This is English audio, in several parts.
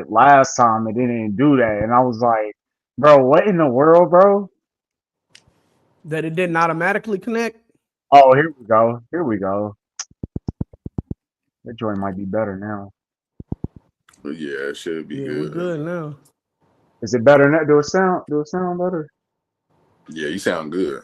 it last time and it didn't do that. And I was like, bro, what in the world, bro? That it didn't automatically connect. Oh, here we go. Here we go. That joint might be better now. Yeah, it should be Yeah, we good. good now. Is it better now? Do it sound better? Yeah, you sound good.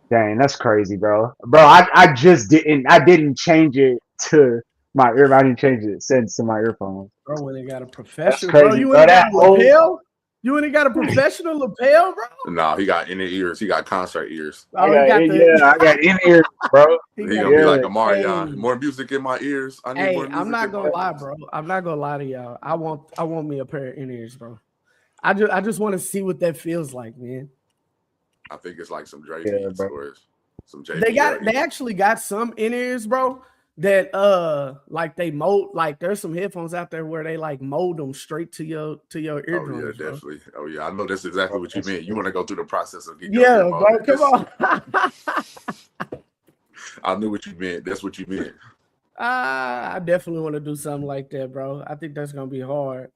Dang, that's crazy, bro. Bro, I just didn't change it to my ear. I didn't change it since to my earphones. Bro, when they got a That's professional, bro, crazy, you bro. ain't got That a whole lapel? You ain't got a professional lapel, bro? No, he got inner ears. He got concert ears. I Oh, he got got yeah, I got in ears, bro. he He got gonna be Yeah. like Omarion. hey, More music in my ears. I need more hey, I'm music not in my gonna lie, ears. bro. I'm not gonna lie to y'all. I want me a pair of in-ears, bro. I just want to see what that feels like, man. I think it's like some Dre Yeah, beats bro. or some They JBL. got they actually got some in-ears, bro. That like they mold, like there's some headphones out there where they like mold them straight to your Oh yeah, eardrums, bro. definitely. Oh yeah, I know that's exactly what you That's meant. You want to go through the process of getting your ear Yeah, bro. molded. Come on. I knew what you meant. That's what you meant. I definitely want to do something like that, bro. I think that's gonna be hard.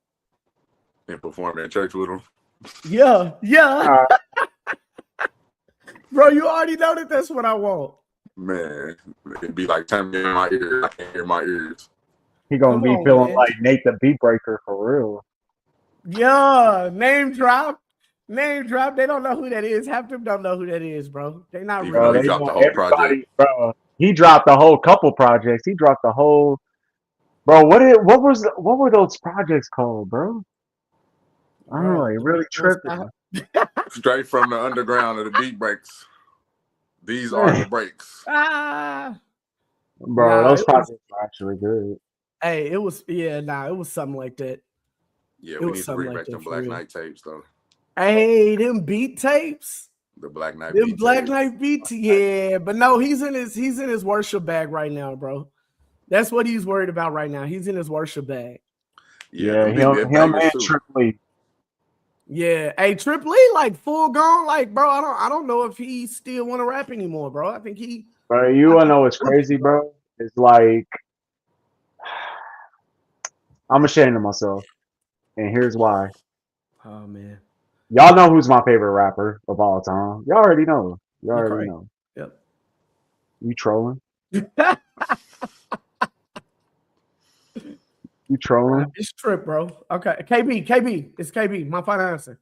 And perform in church with them. Yeah, uh, bro. You already know that that's what I want. Man, it'd be like turn me in my ears. I can't hear my ears. he gonna Come be on, feeling man. like Nate the Beat Breaker for real. Yeah, name drop. Name drop. They don't know who that is. Half of them don't know who that is, bro. They not Even Bro, though he real. they dropped know the whole project. everybody, bro. He dropped a whole couple projects. He dropped the whole bro. What were those projects called, bro? I don't know, Bro, he the really beat don't tripping. stop. Straight from the underground of the beat breaks. These are the breaks. Ah, Bro, nah, those it was. projects are actually good. Hey, it was. Yeah, nah, it was something like that. Yeah, It we was need to something bring like back that them for Black real. Knight tapes though. Hey, them beat tapes. The Black Knight Them beat Black tapes. Knight beat, yeah, but no, he's in his worship bag right now, bro. That's what he's worried about right now. He's in his worship bag. Yeah, Yeah, them beat him, they're him bangers and too. Triple. Yeah, hey, Triple E like full gone, like bro. I don't know if he still want to rap anymore, bro. I think he, Bro, you I wanna think know he's what's done, crazy, bro. bro? It's like I'm ashamed of myself, and here's why. Oh man, Y'all know who's my favorite rapper of all time. Y'all already know. You already Lecrae. know. Yep. You trolling? You trolling? It's Trip, bro. Okay, KB, it's KB. My final answer.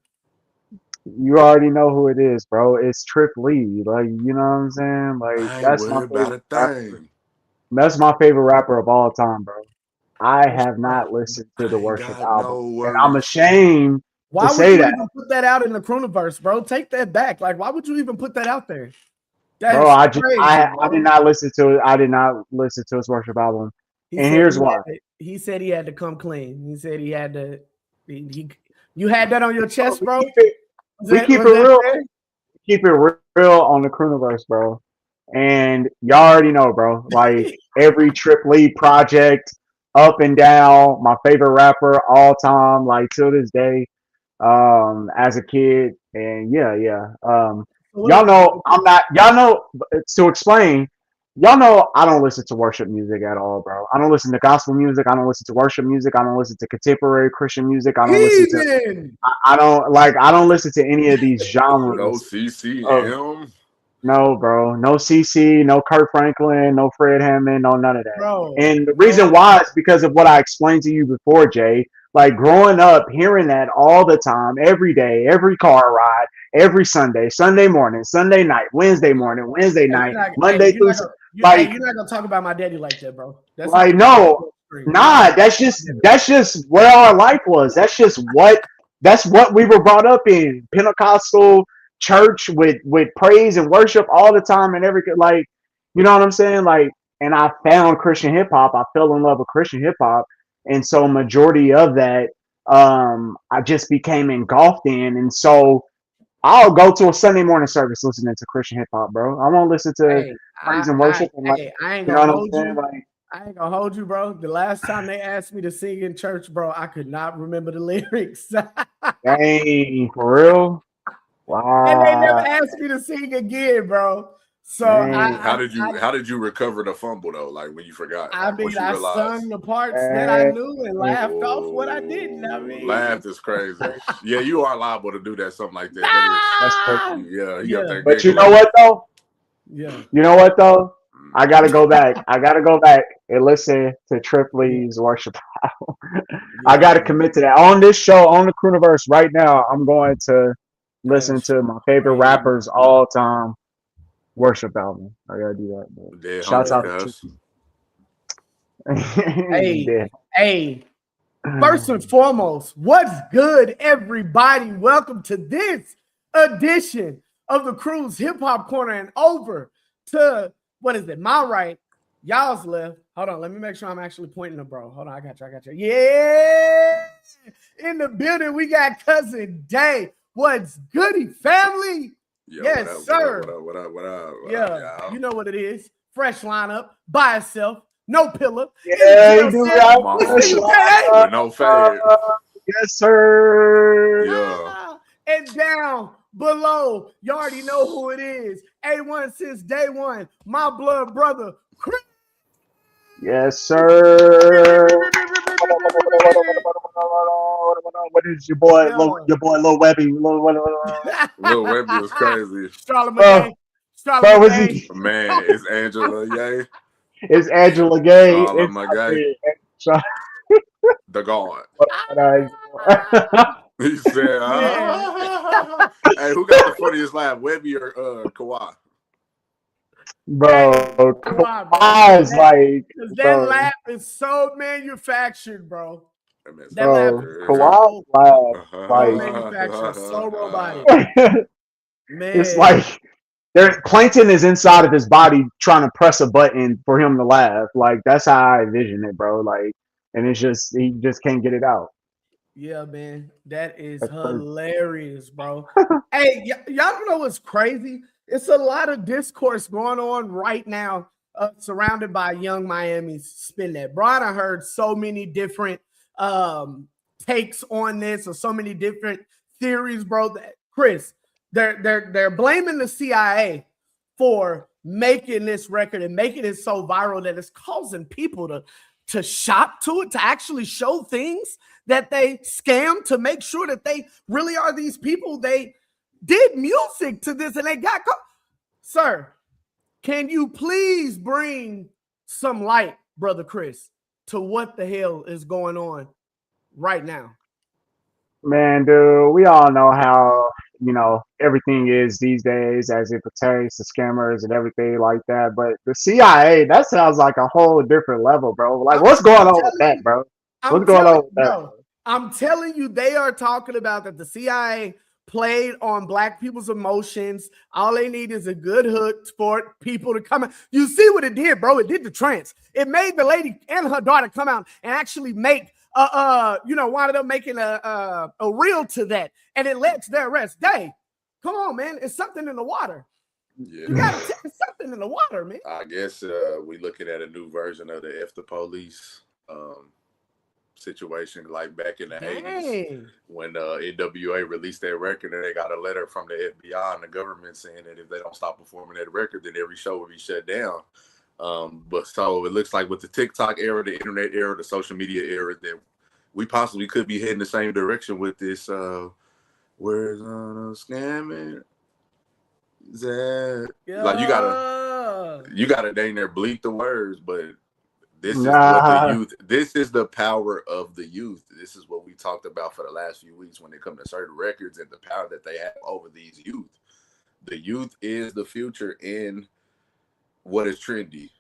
You already know who it is, bro. It's Trip Lee. Like, you know what I'm saying? Like, I ain't that's my worried about favorite a rapper. thing. That's my favorite rapper of all time, bro. I It's have Trip. not listened to the I ain't Worship got album, no and I'm worries. ashamed to Why would say you that, even put that out in the Chronoverse, bro? Take that back. Like, why would you even put that out there? bro. That's crazy, I did bro. not listen to it. I did not listen to his Worship album, He and said here's why. he said he had to come clean. He said he had to. You had that on your Bro, chest, bro. we keep Was it that real. fair? Keep it real on the Cruniverse, bro. And y'all already know, bro. Like every Trip Lee project, up and down. My favorite rapper all time, like till this day. As a kid, and yeah. Y'all Absolutely. know I'm not. Y'all know to explain. Y'all know I don't listen to worship music at all, bro. I don't listen to gospel music. I don't listen to worship music. I don't listen to contemporary Christian music. I don't listen to. Heathen. I don't like. I don't listen to any of these No genres of CCM. no, bro. No CC, no Kurt Franklin, no Fred Hammond, no none of that. Bro, And the reason bro. why is because of what I explained to you before, Jay. Like growing up, hearing that all the time, every day, every car ride, every Sunday, Sunday morning, Sunday night, Wednesday morning, Wednesday Hey, night, Monday through, like, you're not gonna talk about my daddy like that, bro. That's not like gonna be no, extreme. You're not nah. gonna talk about my daddy like That's just where our life was. That's what we were brought up in. Pentecostal church with praise and worship all the time and everything. Like, you know what I'm saying? Like, and I found Christian hip hop. I fell in love with Christian hip hop, and so majority of that, I just became engulfed in, and so. I'll go to a Sunday morning service listening to Christian hip hop, bro. I won't listen that. to praise and worship and like, I ain't you know gonna what I'm hold saying? you. Like, I ain't gonna hold you, bro. The last time they asked me to sing in church, bro, I could not remember the lyrics. dang, for real? And they never Wow. asked me to sing again, bro. So how did you recover the fumble though? Like when you forgot? I Like, once mean, you I realized, sung the parts that I knew and laughed off what I didn't. I mean, laughed is crazy. Yeah, you are liable to do that. Something like that. That's ah! crazy. That is. Yeah, up there But you giggling. know what though? Yeah. You know what though? I gotta go back. I gotta go back and listen to Tripley's worship album. I gotta commit to that. On this show, on the Crooniverse right now, I'm going to listen to my favorite rappers all time worship album. I gotta do that. Man. Dead Shouts hungry, out to cuz. Hey, first and foremost, what's good, everybody? Welcome to this edition of the Cruise Hip Hop Corner, and over to what is it? My right, y'all's left. Hold on, let me make sure I'm actually pointing to bro. Hold on, I got you. Yeah, in the building we got Cousin Day. What's goody, family? Yo, yes, sir. What up? Yeah, you know what it is. Fresh lineup by itself. No pillar. Yeah, you do right. With no fade. Yes, sir. Yeah. And down below, you already know who it is. A1 since day one. My blood brother, Chris. Yes, sir. What is your boy? Your boy, Lil Webby. Lil Webby was crazy. Man, it's Angela Ye. It's Angela Gay. It's my guy. The God. He said, hey, who got the funniest laugh, Webby or Kawhi? Bro, Kawhi is like, that laugh is so manufactured, bro. That laugh, Kawhi laugh, like manufactured, so robotic. Man, it's like Plankton is inside of his body trying to press a button for him to laugh. Like that's how I envision it, bro. Like, and it's just he just can't get it out. Yeah, man, that's hilarious, bro. Hey, y'all know what's crazy? It's a lot of discourse going on right now, surrounded by Young Miami's spin that. Bro, I heard so many different takes on this, or so many different theories, bro. That Chris. They're blaming the CIA for making this record and making it so viral that it's causing people to shop to it, to actually show things that they scam to make sure that they really are these people. They did music to this and they got caught. Sir, can you please bring some light, brother Chris, to what the hell is going on right now? Man, dude, we all know how everything is these days as it pertains to scammers and everything like that. But the CIA, that sounds like a whole different level, bro. Like, what's going on with that, bro? What's going on with that? I'm telling you, they are talking about that the CIA played on black people's emotions. All they need is a good hook for people to come out. You see what it did, bro? It did the trance. It made the lady and her daughter come out and actually make one of them making a reel to that, and it led to their arrest. Day, come on, man, it's something in the water. Yeah, you gotta tell it's something in the water, man. I guess we looking at a new version of the F the Police situation, like back in the 80s when NWA released their record and they got a letter from the FBI and the government saying that if they don't stop performing that record, then every show will be shut down. But so it looks like with the TikTok era, the internet era, the social media era, that we possibly could be heading the same direction with this. Where's scamming? That like you gotta dang near bleep the words, but this is what the youth. This is the power of the youth. This is what we talked about for the last few weeks when it comes to certain records and the power that they have over these youth. The youth is the future in what is trendy.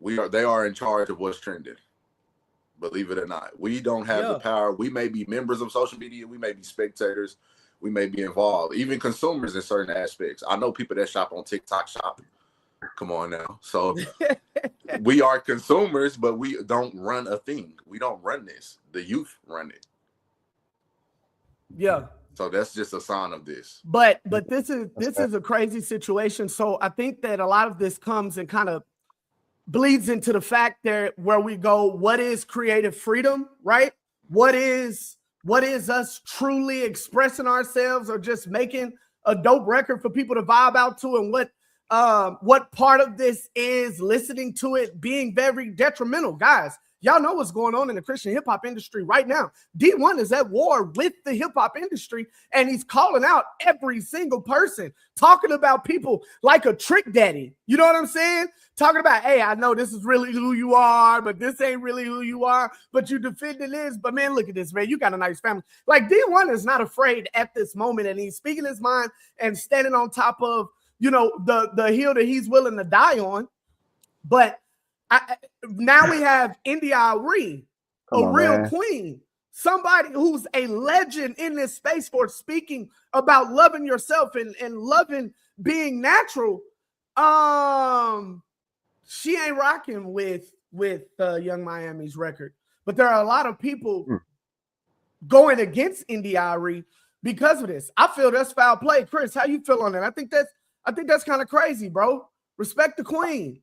They are in charge of what's trending. Believe it or not, we don't have the power. We may be members of social media. We may be spectators. We may be involved, even consumers in certain aspects. I know people that shop on TikTok shopping. Come on now. So we are consumers, but we don't run a thing. We don't run this. The youth run it. Yeah. So that's just a sign of this. But this is a crazy situation. So I think that a lot of this comes and kind of bleeds into the fact that where we go, what is creative freedom, right? What is us truly expressing ourselves or just making a dope record for people to vibe out to, and what what part of this is listening to it being very detrimental. Guys, y'all know what's going on in the Christian hip hop industry right now. D1 is at war with the hip hop industry, and he's calling out every single person, talking about people like a Trick Daddy. You know what I'm saying? Talking about, hey, I know this is really who you are, but this ain't really who you are, but you defending this. But man, look at this, man. You got a nice family. Like, D1 is not afraid at this moment, and he's speaking his mind and standing on top of, you know, the hill that he's willing to die on. But now we have India.Arie, a real queen, somebody who's a legend in this space for speaking about loving yourself and loving being natural. She ain't rocking with Young Miami's record, but there are a lot of people going against India.Arie because of this. I feel that's foul play. Chris, how you feel on that? I think that's kind of crazy, bro. Respect the queen.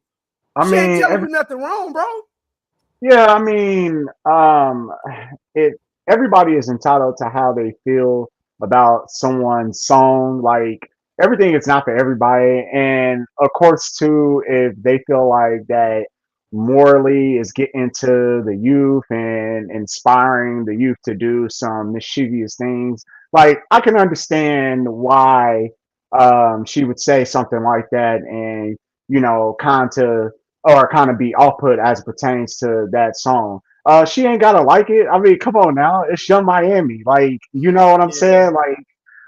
She ain't telling you nothing wrong, bro. Yeah, I mean, everybody is entitled to how they feel about someone's song. Like, everything is not for everybody, and of course, too, if they feel like that morally is getting to the youth and inspiring the youth to do some mischievous things, like, I can understand why she would say something like that, and kind of be off-put as it pertains to that song. She ain't gotta like it. I mean, come on now, it's Young Miami. Like, you know what I'm saying? Like,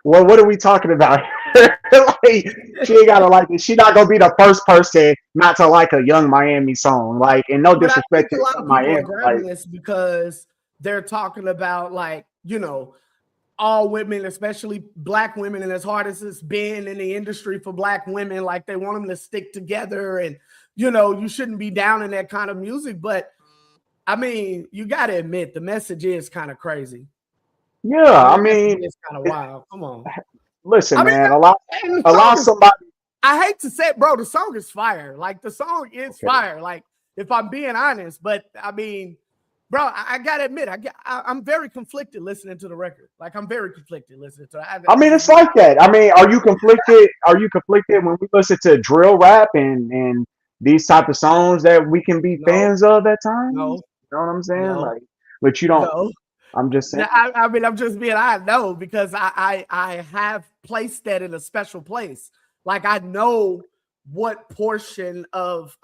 well, what are we talking about? Like, she ain't gotta like it. She not gonna be the first person not to like a Young Miami song. Like, and no disrespect to a lot of people Miami. are grabbing this because they're talking about, like, all women, especially black women, and as hard as it's been in the industry for black women, like, they want them to stick together, and you shouldn't be down in that kind of music. But I mean, you got to admit the message is kind of crazy. Yeah, I mean, it's kind of wild. Come on, listen, man. Allow somebody. I hate to say it, bro. The song is fire. Like, the song is fire. Like, if I'm being honest, but I mean, bro, I gotta admit, I'm very conflicted listening to the record. Like, I'm very conflicted listening to it. I mean, it's like that. I mean, are you conflicted? Are you conflicted when we listen to drill rap and these type of songs that we can be fans of at times? No. You know what I'm saying? Like, but you don't. No. I'm just saying. I mean, I'm just being, I know, because I have placed that in a special place. Like, I know what portion of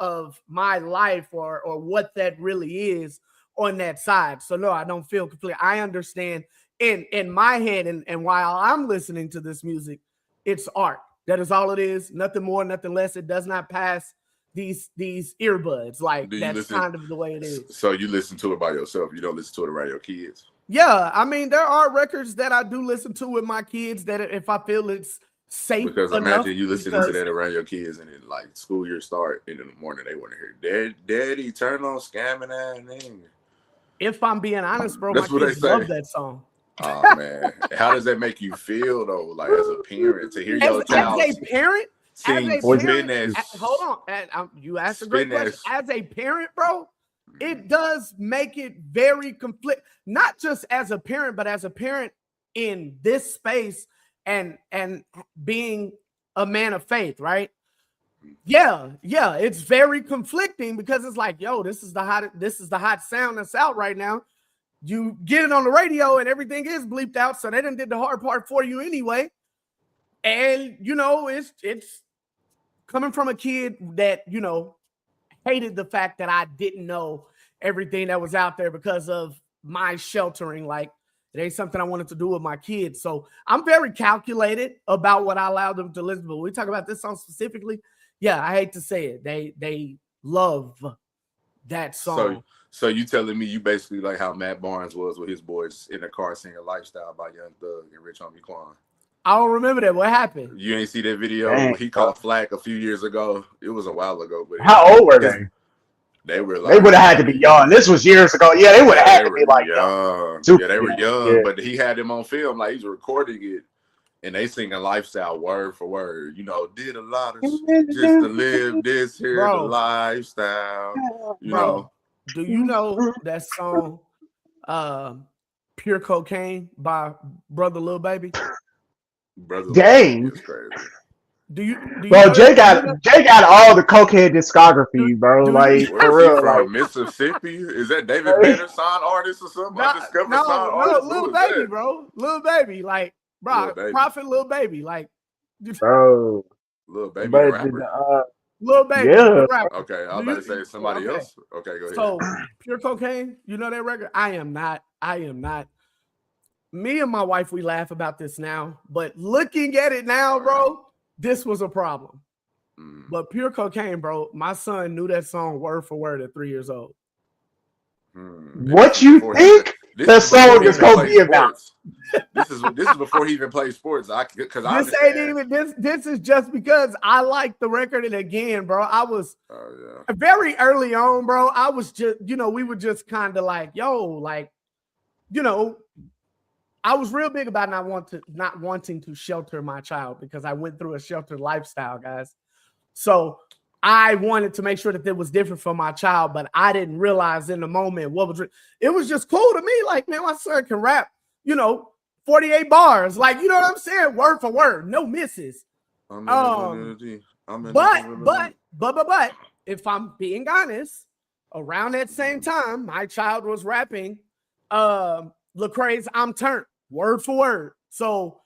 my life or what that really is on that side. So no, I don't feel complete. I understand in my head, and while I'm listening to this music, it's art. That is all it is. Nothing more, nothing less. It does not pass these earbuds. Like, that's kind of the way it is. So you listen to it by yourself. You don't listen to it around your kids. Yeah, I mean, there are records that I do listen to with my kids that if I feel it's safe. Because imagine you listening to that around your kids, and then, like, school year start, and in the morning they want to hear Daddy turn on scamming that name. If I'm being honest, bro, that's my kids love that song. Oh man, how does that make you feel though? Like, as a parent, to hear your child as a parent. Hold on, you asked a great question. As a parent, bro, it does make it very conflict. Not just as a parent, but as a parent in this space and being a man of faith, right? Yeah, it's very conflicting because it's like, yo, this is the hot sound that's out right now. You get it on the radio and everything is bleeped out, so they done did the hard part for you anyway. And it's coming from a kid that hated the fact that I didn't know everything that was out there because of my sheltering. Like, it ain't something I wanted to do with my kids. So I'm very calculated about what I allow them to listen to. But when we talk about this song specifically, yeah, I hate to say it. They love that song. So you telling me you basically like how Matt Barnes was with his boys in the car singing "Lifestyle" by Young Thug and Rich Homie Quan? I don't remember that. What happened? You ain't see that video? Dang. He caught flack a few years ago. It was a while ago. But how old were they? They were like, they would have had to be young. This was years ago. Yeah, they would have had to be like young. Yeah, they were young, yeah. But he had them on film. Like, he's recording it. And they singing "Lifestyle" word for word. Did a lot of just to live this here, the lifestyle. You know. Do you know that song, "Pure Cocaine" by Brother Lil Baby? Brother Dang. Is crazy. Do you Bro, know Jay that? got all the cokehead discography, bro. Like Where's for he real, from? like Mississippi? Is that David Banner signed artist or something? Undiscovered signed artist? Little Who is Baby, that? bro. Little Baby, like, bro, Lil Baby. Prophet, Little Baby, like, bro. Lil Baby, the But rapper. Little Baby, yeah, the rapper. Okay, I was about to say somebody else. Okay, go ahead. So Pure Cocaine, you know that record? I am not. Me and my wife, we laugh about this now, but looking at it now, bro, this was a problem. But Pure Cocaine, bro, my son knew that song word for word at 3 years old. What you think? That song is gonna be about? This is before he even played sports. This is just because I like the record, and again, bro, I was very early on, bro. I was just, we were just kind of like, yo, like, I was real big about not wanting to shelter my child because I went through a sheltered lifestyle, guys. So I wanted to make sure that it was different for my child, but I didn't realize in the moment it was just cool to me. Like, man, my son can rap, 48 bars. Like, you know what I'm saying? Word for word, no misses. But if I'm being honest, around that same time, my child was rapping Lecrae's I'm Turned, word for word. So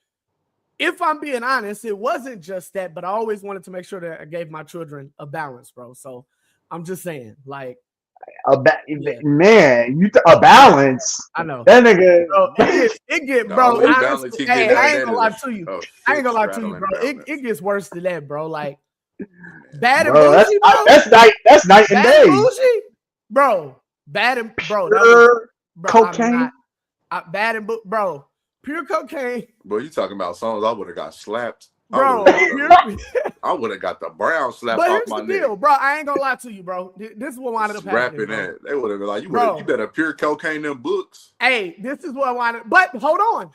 if I'm being honest, it wasn't just that, but I always wanted to make sure that I gave my children a balance, bro. So I'm just saying, like, man, a balance. I know that nigga. Bro, it get, bro. Honestly, I ain't gonna lie to you. Bro. It gets worse than that, bro. Like, Bad and bro, Bougie, bro. That's night and day, bro. Bad and bro. Cocaine. Bro. Pure Cocaine. Bro, you talking about songs I would have got slapped. Bro, I would have got the brown slapped but off my neck. Bro, I ain't gonna lie to you, bro. This is what wound up happening. That. They would have been like, you better Pure Cocaine them books. Hey, this is what wound up. But hold on.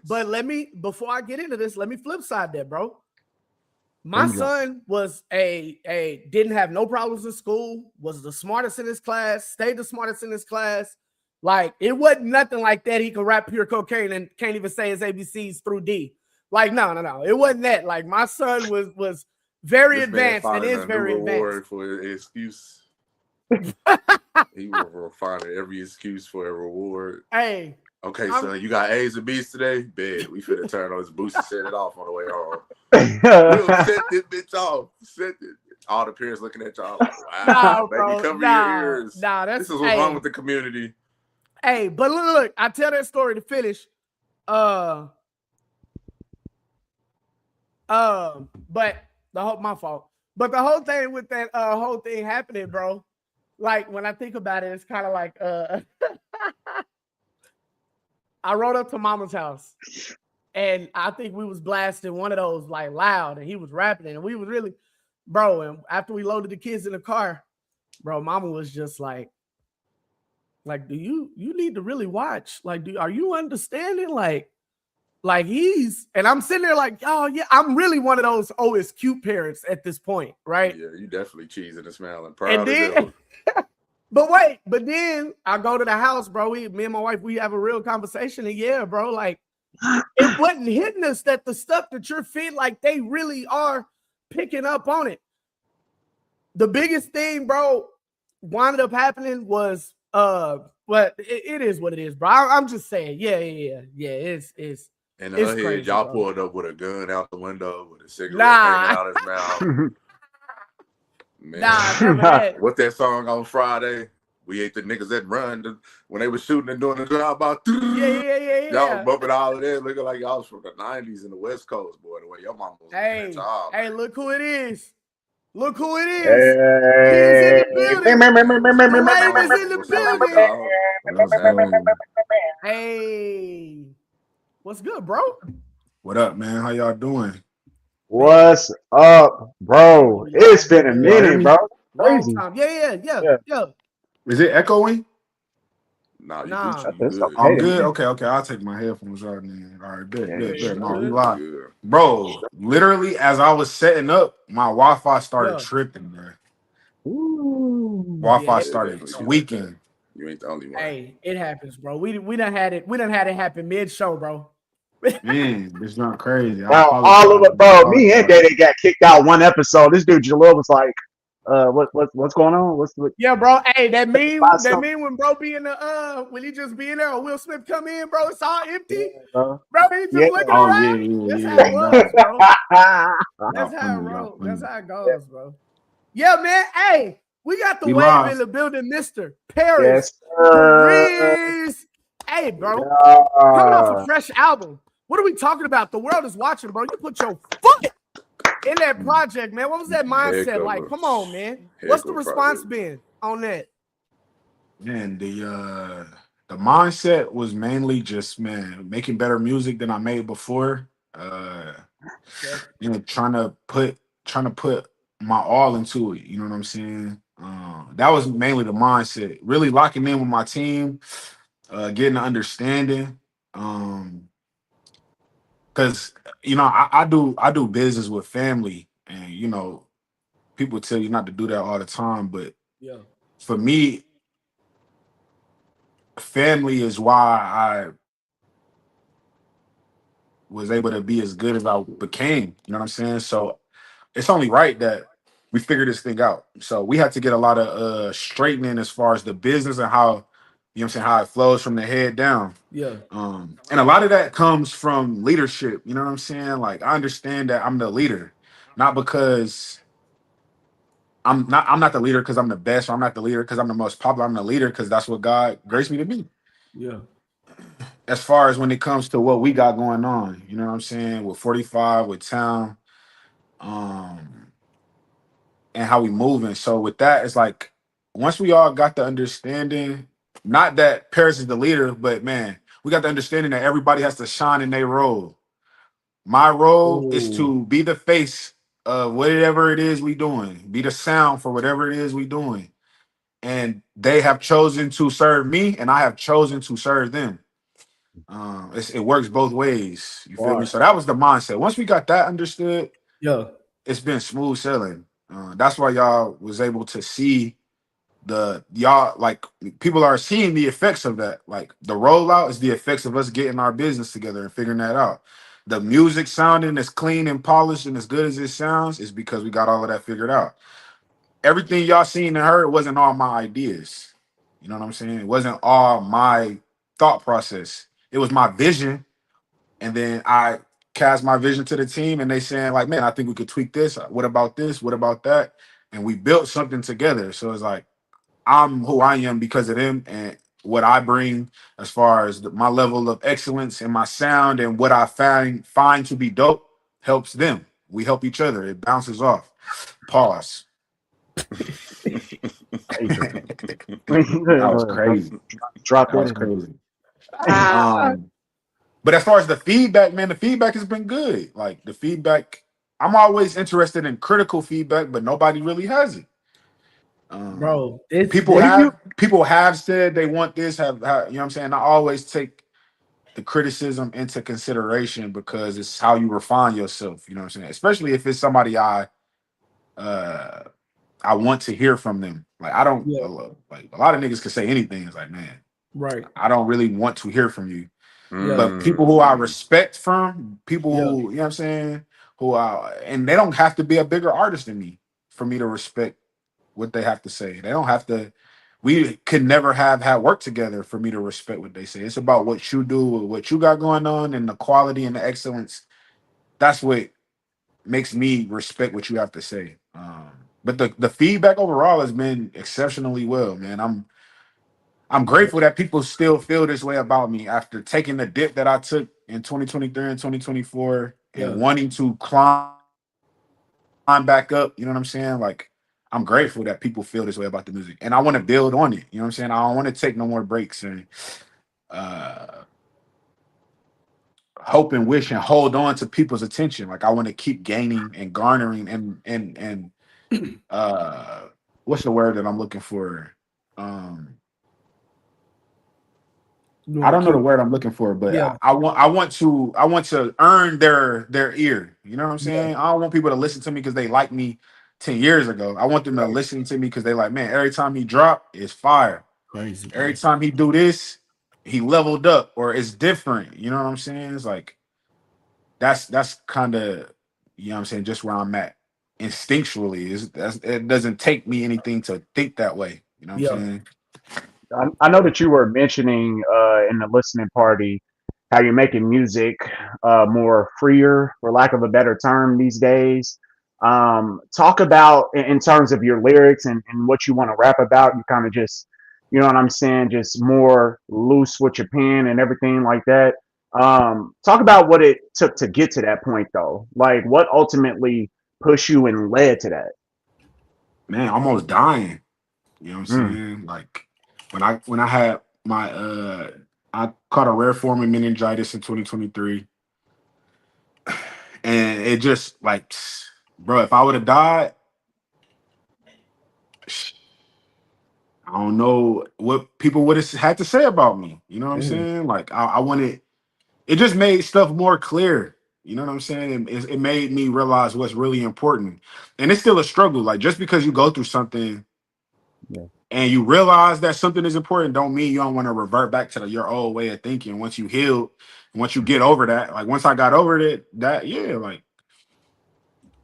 But let me, before I get into this, let me flip side that, bro. My son was didn't have no problems in school, was the smartest in his class, stayed the smartest in his class. Like, it wasn't nothing like that. He could rap Pure Cocaine and can't even say his ABCs through D. Like, no. It wasn't that. Like, my son was very advanced and is very advanced. For an excuse. He will find every excuse for a reward. Hey. Okay, son, you got A's and B's today? Bad. We finna turn on this boost and set it off on the way home. We'll set this bitch off. Set it. All the parents looking at y'all like, wow, baby, cover your ears. This is what's wrong with the community. Hey, but look, I tell that story to finish. But my fault. But the whole thing with that whole thing happening, bro. Like, when I think about it, it's kind of like I rode up to Mama's house, and I think we was blasting one of those like loud, and he was rapping, and we was really, bro. And after we loaded the kids in the car, bro, Mama was just like, do you need to really watch? Like, are you understanding? Like he's, and I'm sitting there like, oh yeah, I'm really one of those it's cute parents at this point, right? Yeah, you definitely cheesing and smiling, proud as hell. But then I go to the house, bro. Me and my wife, we have a real conversation, and yeah, bro, like, it wasn't hitting us that the stuff that you're feeding, like, they really are picking up on it. The biggest thing, bro, wound up happening was but it is what it is, bro. I'm just saying, yeah. It's and in her head, y'all pulled up with a gun out the window with a cigarette hanging out his mouth. Man, what that song on Friday? We ate the niggas that run when they were shooting and doing the drive by. Yeah. Y'all was bumping all of that, looking like y'all was from the 90s in the West Coast, boy. The way your mama was. Hey, look who it is. Look who it is. Hey. He's in the building. Hey. What's good, bro? What up, man? How y'all doing? What's up, bro? It's been a minute, bro. Crazy. Yeah. Is it echoing? Nah. I'm good. Okay. I'll take my headphones out then. All right, bet. No, we live. Bro, literally, as I was setting up, my Wi-Fi started tripping, bro. Wi-Fi started tweaking. You ain't the only one. Hey, it happens, bro. We done had it happen mid-show, bro. Man, this not crazy. I Bro, all of apologize. it, bro. Me and Daddy got kicked out one episode. This dude Jalil was like, what's going on? What's Yeah, bro. Hey, that something? mean when bro be in the when he just be in there or Will Smith come in, bro, it's all empty. bro. Bro, he just Yeah. looking Oh around. That's how yeah. it was, bro. That's Y'all how it funny, y'all rolls. funny. That's how it goes, bro. Yeah, man. Hey, we got the We wave live. in the building, Mr. Parris. Yes, sir. Chariz. Hey, bro. Yeah. Coming off a fresh album. What are we talking about? The world is watching, bro. You put your foot in that project, man. What was that mindset like? Come on, man. What's the response been on that? Man, the mindset was mainly just, man, making better music than I made before. You know, trying to put my all into it. You know what I'm saying? That was mainly the mindset. Really locking in with my team, getting an understanding. Because you know, I do business with family, and you know, people tell you not to do that all the time, but Yeah. for me, family is why I was able to be as good as I became. You know what I'm saying? So it's only right that we figure this thing out. So we had to get a lot of straightening as far as the business and how, you know what I'm saying, how it flows from the head down. Yeah. And a lot of that comes from leadership. You know what I'm saying? Like I understand that I'm the leader, not because I'm not the leader because I'm the best, or I'm not the leader because I'm the most popular. I'm the leader because that's what God graced me to be. Yeah. As far as when it comes to what we got going on, you know what I'm saying, with 45, with town, and how we moving. So with that, it's like once we all got the understanding, not that Paris is the leader, but man, we got the understanding that everybody has to shine in their role. My role is Ooh. to be the face of whatever it is we doing, be the sound for whatever it is we doing. And they have chosen to serve me, and I have chosen to serve them. It works both ways. You feel me? So that was the mindset. Once we got that understood, Yeah. it's been smooth sailing. That's why y'all was able to see y'all, like, people are seeing the effects of that. Like the rollout is the effects of us getting our business together and figuring that out. The music sounding as clean and polished and as good as it sounds is because we got all of that figured out. Everything y'all seen and heard wasn't all my ideas. You know what I'm saying? It wasn't all my thought process. It was my vision, and then I cast my vision to the team, and they saying like, "Man, I think we could tweak this. What about this? What about that?" And we built something together. So it's like I'm who I am because of them and what I bring as far as my level of excellence and my sound and what I find to be dope helps them. We help each other. It bounces off. Pause. That was crazy. Drop That that was in. crazy. Ah. But as far as the feedback, man, the feedback has been good. Like the feedback, I'm always interested in critical feedback, but nobody really has it. Bro, it's People have said they want this, have you know what I'm saying? I always take the criticism into consideration because it's how you refine yourself, you know what I'm saying? Especially if it's somebody uh I want to hear from them. Like I don't like a lot of niggas can say anything. It's like, man, right. I don't really want to hear from you. Yeah. But people who I respect from, people Yeah. who, you know what I'm saying, and they don't have to be a bigger artist than me for me to respect what they have to say. They don't have to, we could never have had work together for me to respect what they say. It's about what you do, what you got going on, and the quality and the excellence. That's what makes me respect what you have to say. But the feedback overall has been exceptionally well, man. I'm grateful that people still feel this way about me after taking the dip that I took in 2023 and 2024 and wanting to climb back up. You know what I'm saying? Like, I'm grateful that people feel this way about the music, and I want to build on it. You know what I'm saying? I don't want to take no more breaks and hope and wish and hold on to people's attention. Like, I want to keep gaining and garnering and what's the word that I'm looking for? I don't know the word I'm looking for, but I want to earn their ear. You know what I'm saying? I don't want people to listen to me because they like me 10 years ago. I want them to listen to me because they like, man, every time he drop, it's fire. Crazy. Every time he do this, he leveled up or it's different. You know what I'm saying? It's like that's kind of, you know what I'm saying, just where I'm at instinctually. It doesn't take me anything to think that way. You know what I'm saying? I know that you were mentioning in the listening party how you're making music more freer, for lack of a better term, these days. Talk about in terms of your lyrics and what you want to rap about. You kind of just, you know what I'm saying, just more loose with your pen and everything like that. Talk about what it took to get to that point, though. Like, what ultimately pushed you and led to that? Man, almost dying. You know what I'm Mm. saying? Like when I had my I caught a rare form of meningitis in 2023. And it just like, bro, if I would have died, I don't know what people would have had to say about me. You know what I'm saying? Like I wanted, it just made stuff more clear. You know what I'm saying? It made me realize what's really important. And it's still a struggle. Like just because you go through something and you realize that something is important, don't mean you don't want to revert back to your old way of thinking. Once you heal, once you get over that, like once I got over it, like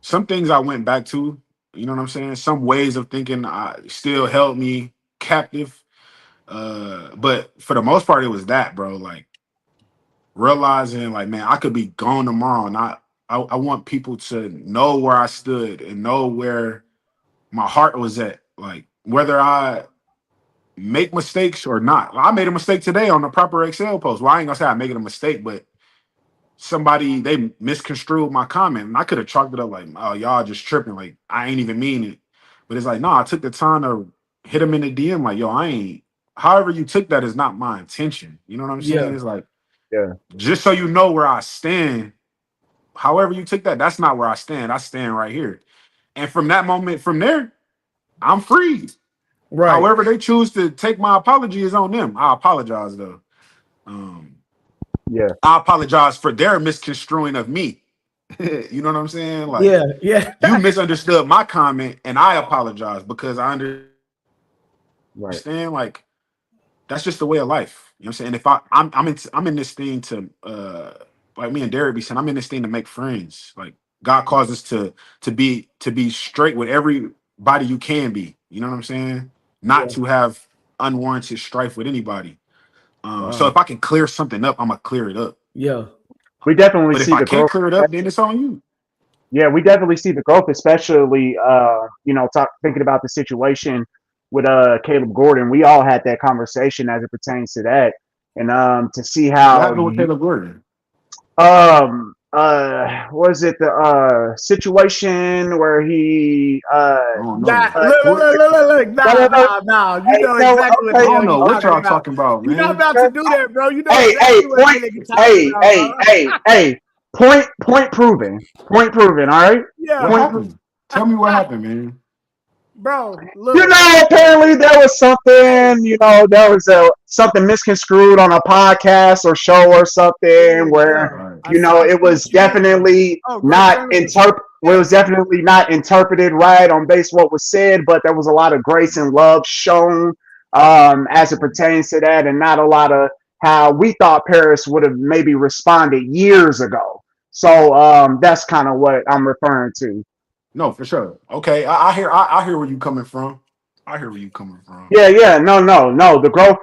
some things I went back to, you know what I'm saying? Some ways of thinking still held me captive. But for the most part, it was that, bro. Like realizing, like, man, I could be gone tomorrow, and I want people to know where I stood and know where my heart was at. Like whether I make mistakes or not. I made a mistake today on the proper Excel post. Well, I ain't gonna say I made a mistake, but somebody, they misconstrued my comment, and I could have chalked it up like, oh, y'all just tripping, like I ain't even mean it. But it's like, no, I took the time to hit him in the DM, like, yo, I ain't, however you took that is not my intention. You know what I'm saying? It's like, just so you know where I stand, however you took that, that's not where I stand. I stand right here. And from that moment, from there, I'm free. Right. However they choose to take my apology is on them. I apologize though. I apologize for their misconstruing of me. You know what I'm saying? Like, you misunderstood my comment, and I apologize because I understand. Like, that's just the way of life. You know what I'm saying? If I'm in this thing to like me and Derek be saying, I'm in this thing to make friends. Like God calls us to be straight with everybody you can be. You know what I'm saying? Not to have unwarranted strife with anybody. So if I can clear something up, I'm gonna clear it up. We definitely But see if I the can't growth. clear it up, then it's on you. Yeah, we definitely see the growth, especially you know, thinking about the situation with Caleb Gordon. We all had that conversation as it pertains to that, and to see What how happened with Caleb Gordon? was it the situation where he look, nah, you know exactly what I the don't hell know what y'all talking about, man. You're not about to do that, bro. You know exactly what the nigga talking about, point proven. Point proven, all right? Yeah. What happened? Tell me what happened, man. Bro, look. You know, apparently there was something, you know, there was something misconstrued on a podcast or show or something where, you know, it was definitely not interpreted right on base what was said, but there was a lot of grace and love shown as it pertains to that, and not a lot of how we thought Parris would have maybe responded years ago. So that's kind of what I'm referring to. No, for sure. Okay, I hear where you coming from. I hear where you coming from. Yeah. No. The growth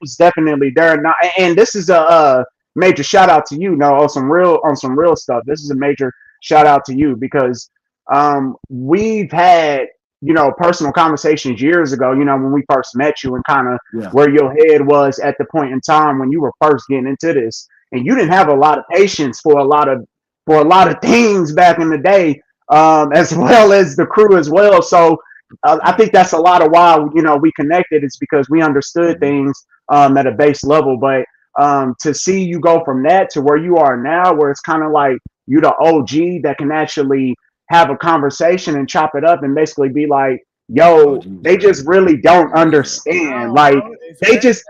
was definitely there. Now, and this is a major shout out to you. No, on some real stuff. This is a major shout out to you because we've had, you know, personal conversations years ago. You know, when we first met you and kind of where your head was at the point in time when you were first getting into this, and you didn't have a lot of patience for a lot of things back in the day. As well as the crew as well. So I think that's a lot of why, you know, we connected. It's because we understood things at a base level. But to see you go from that to where you are now, where it's kind of like you the OG that can actually have a conversation and chop it up and basically be like, yo, they just really don't understand. Like they just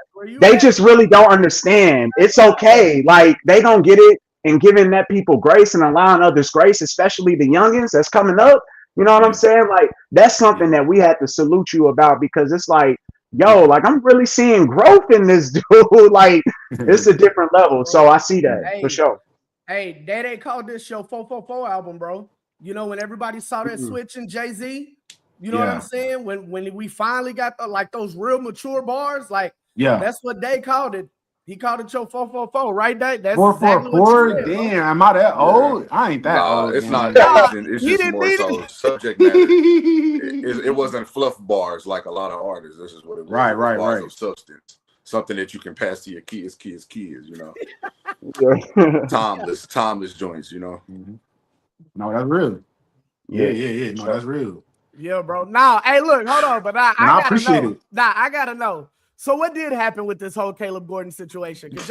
really don't understand. It's okay. Like they gonna get it. And giving that people grace and allowing others grace, especially the youngins that's coming up, you know what I'm saying? Like that's something that we had to salute you about because it's like, yo, like I'm really seeing growth in this dude. Like it's a different level. So I see that for sure. Hey, they called this show 444 album, bro. You know, when everybody saw that switch in Jay-Z, you know what I'm saying? When we finally got like those real mature bars, like that's what they called it. He called it your 444, right? That's exactly what you 444. said, bro. Damn, am I that old? I ain't that Nah, old. it's not Man. aging. It's He just didn't more mean so it. subject matter. It wasn't fluff bars like a lot of artists. This is what it was. Right, It was right, bars right. of substance, something that you can pass to your kids. You know, Yeah. timeless joints. You know. No, that's real. Yeah. No, So, that's real. Yeah, bro. Now, hey, look, hold on, but I And I gotta appreciate know. it. I gotta know. So, what did happen with this whole Caleb Gordon situation? Because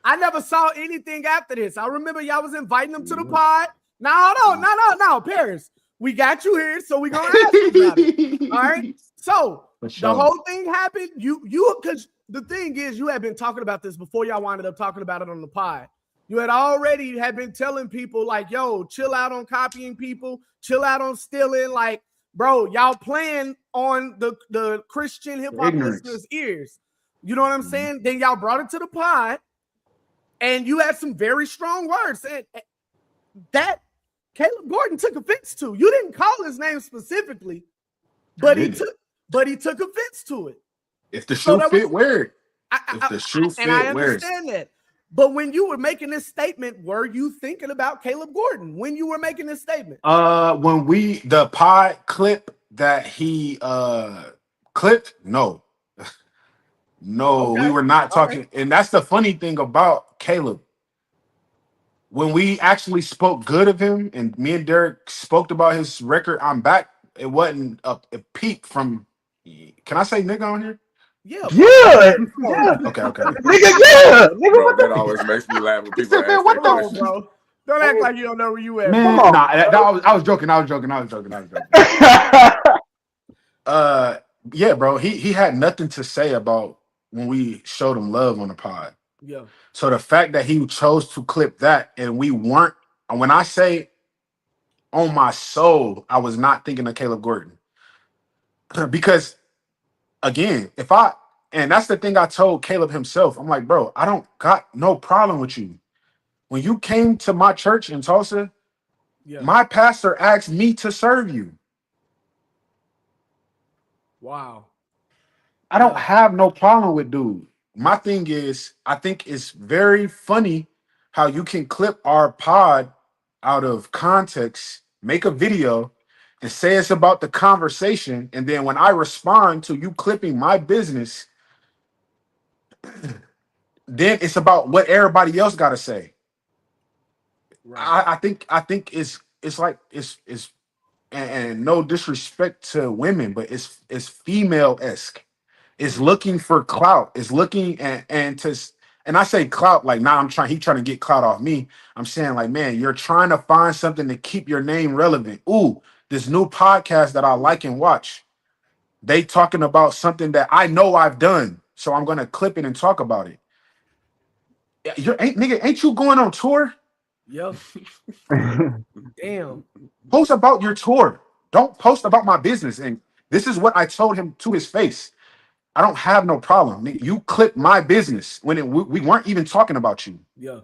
I never saw anything after this. I remember y'all was inviting him to the pod. Now, hold on, no, Parris. We got you here, so we're gonna ask you about it. All right. So the whole thing happened. You because the thing is, you had been talking about this before y'all wound up talking about it on the pod. You had already been telling people like, yo, chill out on copying people, chill out on stealing, like, bro, y'all playing on the Christian hip-hop listeners' ears. You know what I'm saying? Then y'all brought it to the pod, and you had some very strong words that Caleb Gordon took offense to. You didn't call his name specifically, but he took offense to it. If the shoe fit, wear it. If the shoe fit, I understand that. But when you were making this statement, were you thinking about Caleb Gordon when you were making this statement? When the pod clip that he clipped, no. No, we were not talking. Right. And that's the funny thing about Caleb. When we actually spoke good of him and me and Derek spoke about his record, I'm back. It wasn't a peep from, can I say nigga on here? Yeah. Yeah. Okay. Nigga, yeah. Nigga, bro, that always makes me laugh when people ask that question. Bro. Don't act like you don't know where you at. Man, nah, I was joking. Yeah, bro. He had nothing to say about when we showed him love on the pod. Yeah. So the fact that he chose to clip that and we weren't, when I say on my soul, I was not thinking of Caleb Gordon. Because again, and that's the thing I told Caleb himself. I'm like, bro, I don't got no problem with you. When you came to my church in Tulsa, my pastor asked me to serve you. Wow. I don't have no problem with dude. My thing is, I think it's very funny how you can clip our pod out of context, make a video, and say it's about the conversation. And then when I respond to you clipping my business, then it's about what everybody else got to say. Right. I think it's like it's and no disrespect to women, but it's female-esque. It's looking for clout. It's looking and I say clout like he trying to get clout off me. I'm saying like, man, you're trying to find something to keep your name relevant. Ooh, this new podcast that I like and watch. They talking about something that I know I've done. So I'm gonna clip it and talk about it. Ain't you going on tour? Yep. Damn. Post about your tour. Don't post about my business. And this is what I told him to his face. I don't have no problem. You clip my business when we weren't even talking about you. Yeah.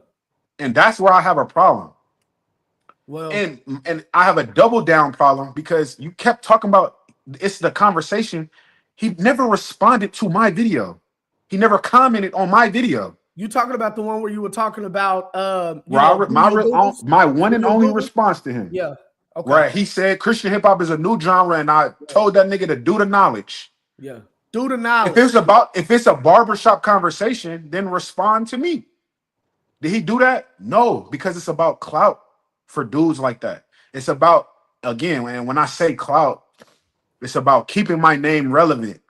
And that's where I have a problem. Well, and I have a double down problem because you kept talking about it's the conversation. He never responded to my video. He never commented on my video. You talking about the one where you were talking about Robert, my one and only response to him. Yeah. Okay. Right. He said Christian hip hop is a new genre, and I told that nigga to do the knowledge. Yeah. Do the knowledge. If it's a barbershop conversation, then respond to me. Did he do that? No, because it's about clout for dudes like that. It's about, again, and when I say clout, it's about keeping my name relevant.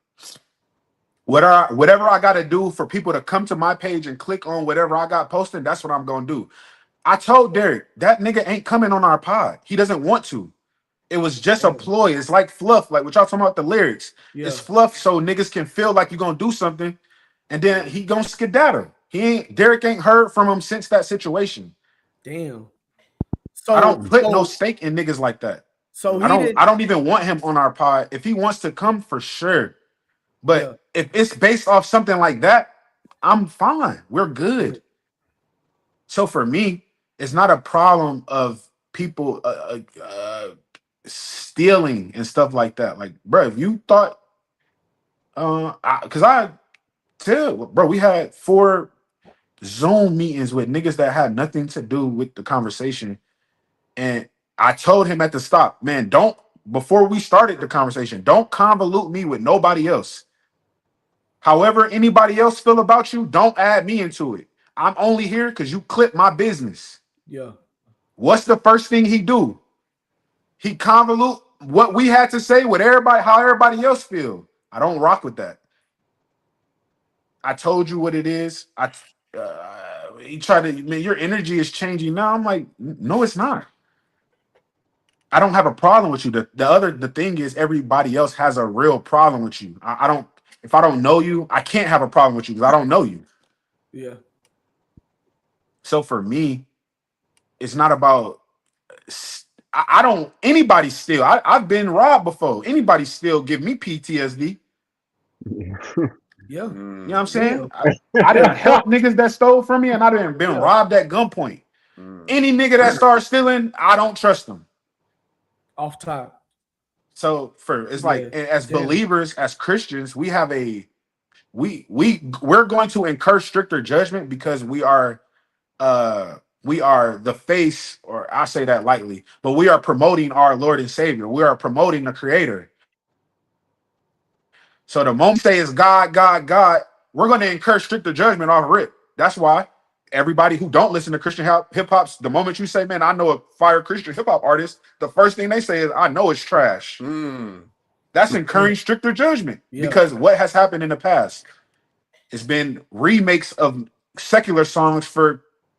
Whatever I got to do for people to come to my page and click on whatever I got posted, that's what I'm going to do. I told Derek, that nigga ain't coming on our pod. He doesn't want to. It was just a ploy. It's like fluff, like what y'all talking about the lyrics. Yeah. It's fluff so niggas can feel like you're going to do something, and then he going to skedaddle. Derek ain't heard from him since that situation. Damn. So I don't put no stake in niggas like that. So I don't even want him on our pod. If he wants to come, for sure. But if it's based off something like that, I'm fine. We're good. So for me, it's not a problem of people stealing and stuff like that. Like, bro, if you thought, because I tell, bro, we had 4 Zoom meetings with niggas that had nothing to do with the conversation, and I told him at the stop, man, don't, before we started the conversation, don't convolute me with nobody else. However anybody else feel about you, don't add me into it. I'm only here because you clip my business. Yeah. What's the first thing he do? He convolute what we had to say with everybody, how everybody else feel. I don't rock with that. I told you what it is. He tried to, man, your energy is changing now. I'm like, no, it's not. I don't have a problem with you. The thing is, everybody else has a real problem with you. I don't, if I don't know you, I can't have a problem with you because I don't know you. Yeah. So for me, it's not about, I don't, anybody steal. I've been robbed before. Anybody steal give me PTSD. Yeah. You know what I'm saying? I didn't help niggas that stole from me, and I didn't been robbed at gunpoint. Any nigga that starts stealing, I don't trust them. Off top. So it's like, as believers, as Christians, we have we're going to incur stricter judgment because we are the face, or I say that lightly, but we are promoting our Lord and Savior. We are promoting the Creator. So the moment we say is God, God, God, we're going to incur stricter judgment off rip. That's why everybody who don't listen to Christian hip hops, the moment you say, man, I know a fire Christian hip hop artist, the first thing they say is, I know it's trash. That's incurring stricter judgment because what has happened in the past? It's been remakes of secular songs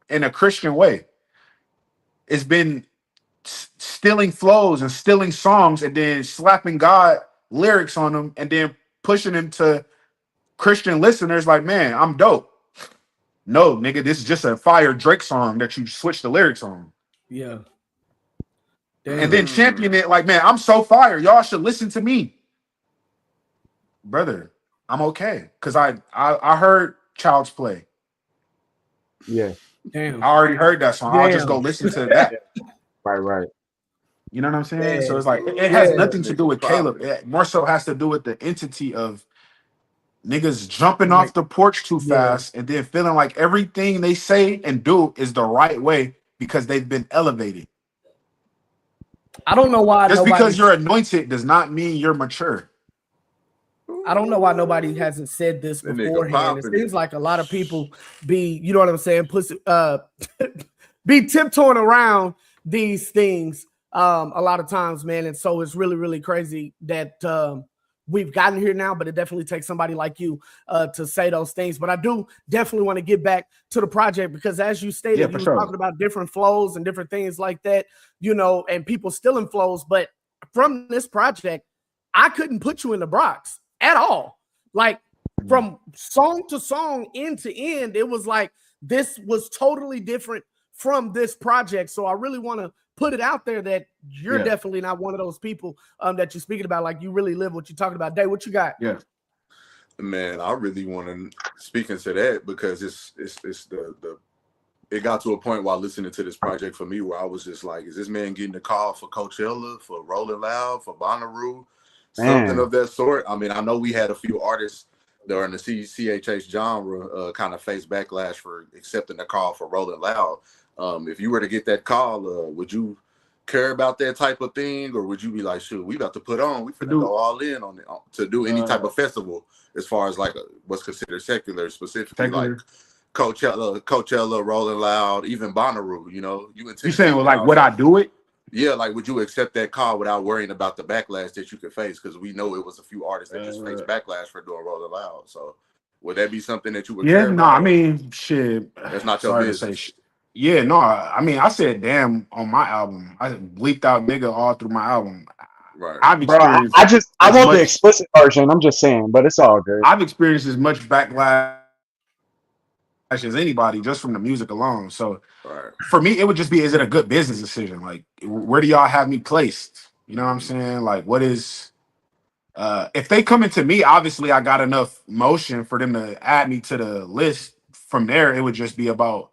in a Christian way. It's been stealing flows and stealing songs and then slapping God lyrics on them and then pushing them to Christian listeners like, man, I'm dope. No, nigga, this is just a fire Drake song that you switch the lyrics on. Yeah. And then champion it like, man, I'm so fire. Y'all should listen to me. Brother, I'm okay. Because I heard Child's Play. Yeah. Damn. I already heard that song. I'll just go listen to that. Right. You know what I'm saying? So it's like, it has nothing to do with Caleb. It more so has to do with the entity of niggas jumping off the porch too fast and then feeling like everything they say and do is the right way because they've been elevated. I don't know why. Just because you're anointed does not mean you're mature. I don't know why nobody hasn't said this beforehand. It seems like a lot of people you know what I'm saying, be tiptoeing around these things a lot of times, man. And so it's really, really crazy that we've gotten here now, but it definitely takes somebody like you to say those things. But I do definitely want to get back to the project because, as you stated, you were talking about different flows and different things like that, you know, and people stealing flows. But from this project, I couldn't put you in the box at all. Like from song to song, end to end, it was like this was totally different from this project. So I really want to put it out there that you're definitely not one of those people that you're speaking about. Like, you really live what you're talking about. Dave, what you got? Yeah, man, I really want to speak into that because it's it got to a point while listening to this project for me where I was just like, is this man getting a call for Coachella, for Rolling Loud, for Bonnaroo, something of that sort? I mean, I know we had a few artists that are in the CHH genre kind of face backlash for accepting the call for Rolling Loud. If you were to get that call, would you care about that type of thing, or would you be like, shoot, we about to put on, we finna go all in on it to do any type of festival as far as like what's considered secular, specifically like Coachella, Rolling Loud, even Bonnaroo, you know? You saying, well, like, would I do it? Yeah, like, would you accept that call without worrying about the backlash that you could face? Because we know it was a few artists that just faced backlash for doing Rolling Loud. So would that be something that you would care about? I mean, shit. That's not your business. Yeah, no, I mean, I said damn on my album. I bleeped out nigga all through my album. Right. I've experienced. I want the explicit version. I'm just saying, but it's all good. I've experienced as much backlash as anybody just from the music alone. So for me, it would just be, is it a good business decision? Like, where do y'all have me placed? You know what I'm saying? Like, what is if they come into me, obviously I got enough motion for them to add me to the list. From there, it would just be about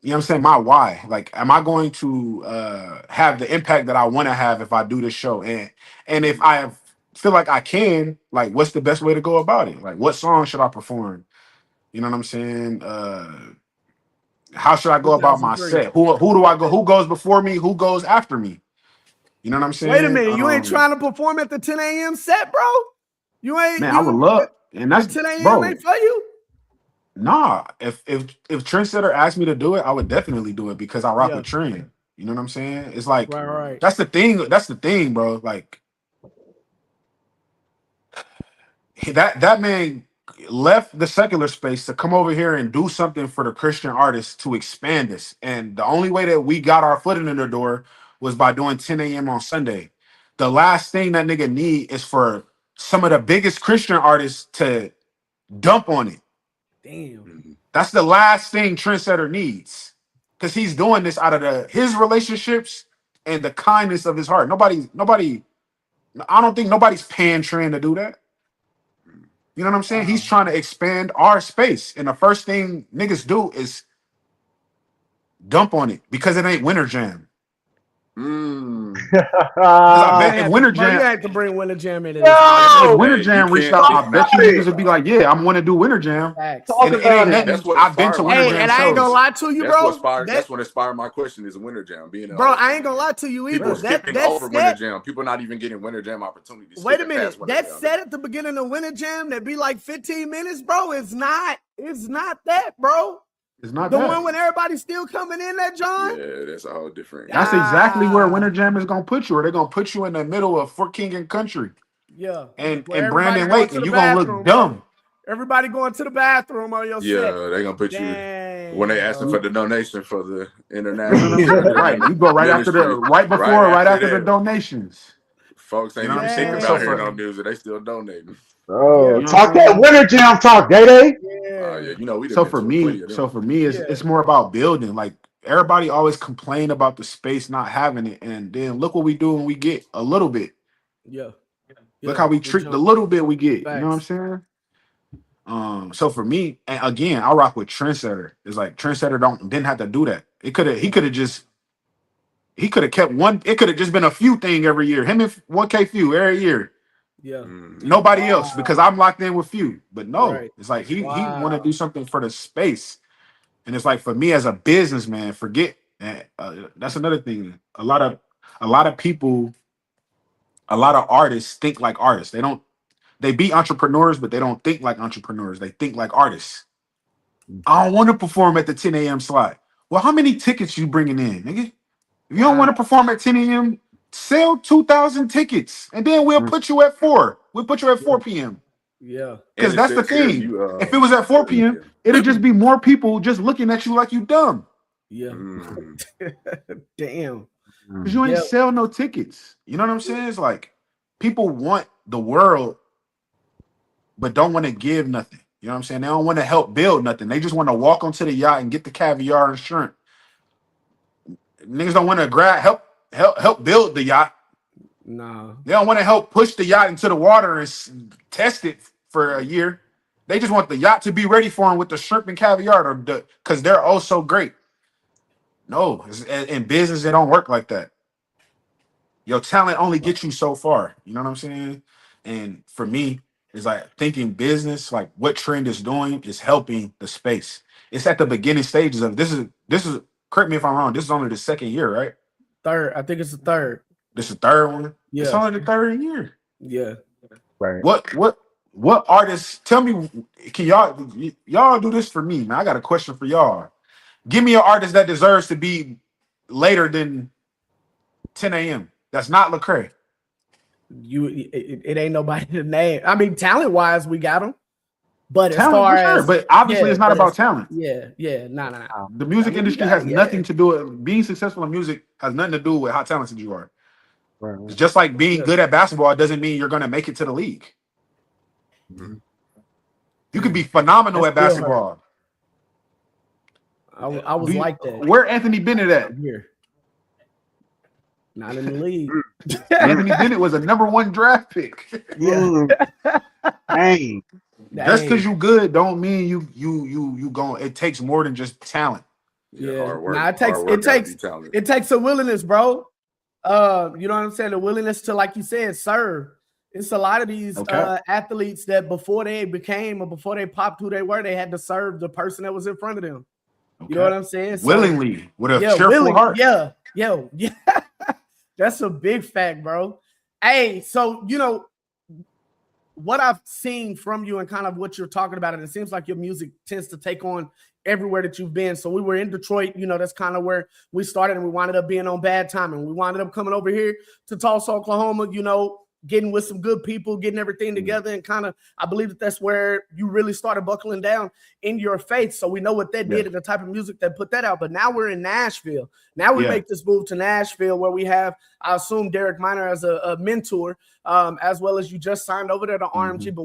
you know what I'm saying, my why. Like, am I going to have the impact that I want to have if I do this show? And if I feel like I can, like, what's the best way to go about it? Like, what song should I perform? You know what I'm saying? How should I go about my 2003. set? Who do I go? Who goes before me? Who goes after me? You know what I'm saying? Wait a minute, you ain't trying to perform at the 10 a.m. set, bro? You ain't. Man, I would love, and that's 10 a.m. bro. ain't for you. Nah, if Trendsetter asked me to do it, I would definitely do it because I rock Yeah. with Trend. You know what I'm saying? It's like Right. that's the thing. That's the thing, bro. Like that man left the secular space to come over here and do something for the Christian artists to expand us. And the only way that we got our foot in the door was by doing 10 a.m. on Sunday. The last thing that nigga need is for some of the biggest Christian artists to dump on it. Damn. That's the last thing Trendsetter needs. Because he's doing this out of his relationships and the kindness of his heart. Nobody, I don't think nobody's paying Trend to do that. You know what I'm saying? He's trying to expand our space. And the first thing niggas do is dump on it because it ain't Winter Jam. I bet if Winter Jam, you had to bring Winter Jam in. if Winter Jam reached out, I bet you niggas would be like, "Yeah, I'm going to do Winter Jam." Talk about it. That's what I've been to Winter Jam and I ain't gonna shows. lie to you, bro. That's what inspired my question is Winter Jam being. Bro, I ain't gonna lie to you either. People skipping over Winter Jam. People not even getting Winter Jam opportunities. Wait a minute. That set at the beginning of Winter Jam that be like 15 minutes, bro. It's not that, bro. It's not the that. one when everybody's still coming in there, John. Yeah, that's a whole different. That's exactly where Winter Jam is gonna put you. Or they're gonna put you in the middle of Fort King and Country. Yeah, and Brandon Lake, and you're gonna look dumb. Everybody going to the bathroom on your set. Yeah, they're gonna put you when they asking for the donation for the international. Right, you go right after the donations. Folks ain't even thinking about hearing no music. They still donating. Oh, talk that Winter Jam talk, Day. Yeah, you know we. So for me, it's more about building. Like everybody always complain about the space not having it, and then look what we do when we get a little bit. Yeah. Look how we treat the little bit we get. Facts. You know what I'm saying? So for me, and again, I rock with Trendsetter. It's like Trendsetter didn't have to do that. He could have kept one. It could have just been a few thing every year. Him and 1K Few every year. Yeah. Nobody else because I'm locked in with Few. But no, it's like he want to do something for the space, and it's like for me as a businessman, forget. That's another thing. A lot of people. A lot of artists think like artists. They be entrepreneurs, but they don't think like entrepreneurs. They think like artists. I don't want to perform at the 10 a.m. slot. Well, how many tickets you bringing in, nigga? If you don't want to perform at 10 a.m., sell 2,000 tickets, and then we'll put you at 4. We'll put you at 4 p.m. Yeah. Because that's the thing. If it was at 4 p.m., it'd just be more people just looking at you like you dumb. Yeah. Damn. Because you ain't sell no tickets. You know what I'm saying? It's like people want the world, but don't want to give nothing. You know what I'm saying? They don't want to help build nothing. They just want to walk onto the yacht and get the caviar and shrimp. Niggas don't want to help build the yacht. No. They don't want to help push the yacht into the water and test it for a year. They just want the yacht to be ready for them with the shrimp and caviar because they're oh so great. No, in business, it don't work like that. Your talent only gets you so far. You know what I'm saying? And for me, it's like thinking business, like what Trend is doing is helping the space. It's at the beginning stages of this is correct me if I'm wrong. This is only the second year, right? Third. I think it's the third. This is the third one? Yeah. It's only the third year. Yeah. Right. What artists tell me, can y'all do this for me, man? I got a question for y'all. Give me an artist that deserves to be later than 10 a.m. That's not Lecrae. It ain't nobody to name. I mean, talent wise, we got him. But talent, as far as but obviously it's not about talent. Yeah, nah. The music industry has nothing to do with being successful in music. Has nothing to do with how talented you are. Right. It's just like being good at basketball doesn't mean you're going to make it to the league. Mm-hmm. You could be phenomenal at basketball. I was like that. Where Anthony Bennett at? Here. Not in the league. Anthony Bennett was a #1 draft pick. Yeah. Dang. Just because you good don't mean you going. It takes more than just talent. Hard work. Nah, it takes a willingness, bro. You know what I'm saying? The willingness to, like you said, serve. It's a lot of these athletes that before they became or before they popped who they were, they had to serve the person that was in front of them. Okay. You know what I'm saying? Willingly, with a cheerful heart. Yeah. That's a big fact, bro. Hey, so, you know, what I've seen from you and kind of what you're talking about, and it seems like your music tends to take on everywhere that you've been. So we were in Detroit, you know, that's kind of where we started, and we wound up being on Bad Timing. We wound up coming over here to Tulsa, Oklahoma, you know, getting with some good people, getting everything together, and kind of, I believe that's where you really started buckling down in your faith. So we know what that did and the type of music that put that out. But now we're in Nashville. Now we make this move to Nashville, where we have, I assume, Derek Minor as a mentor, as well as you just signed over there to RMG. But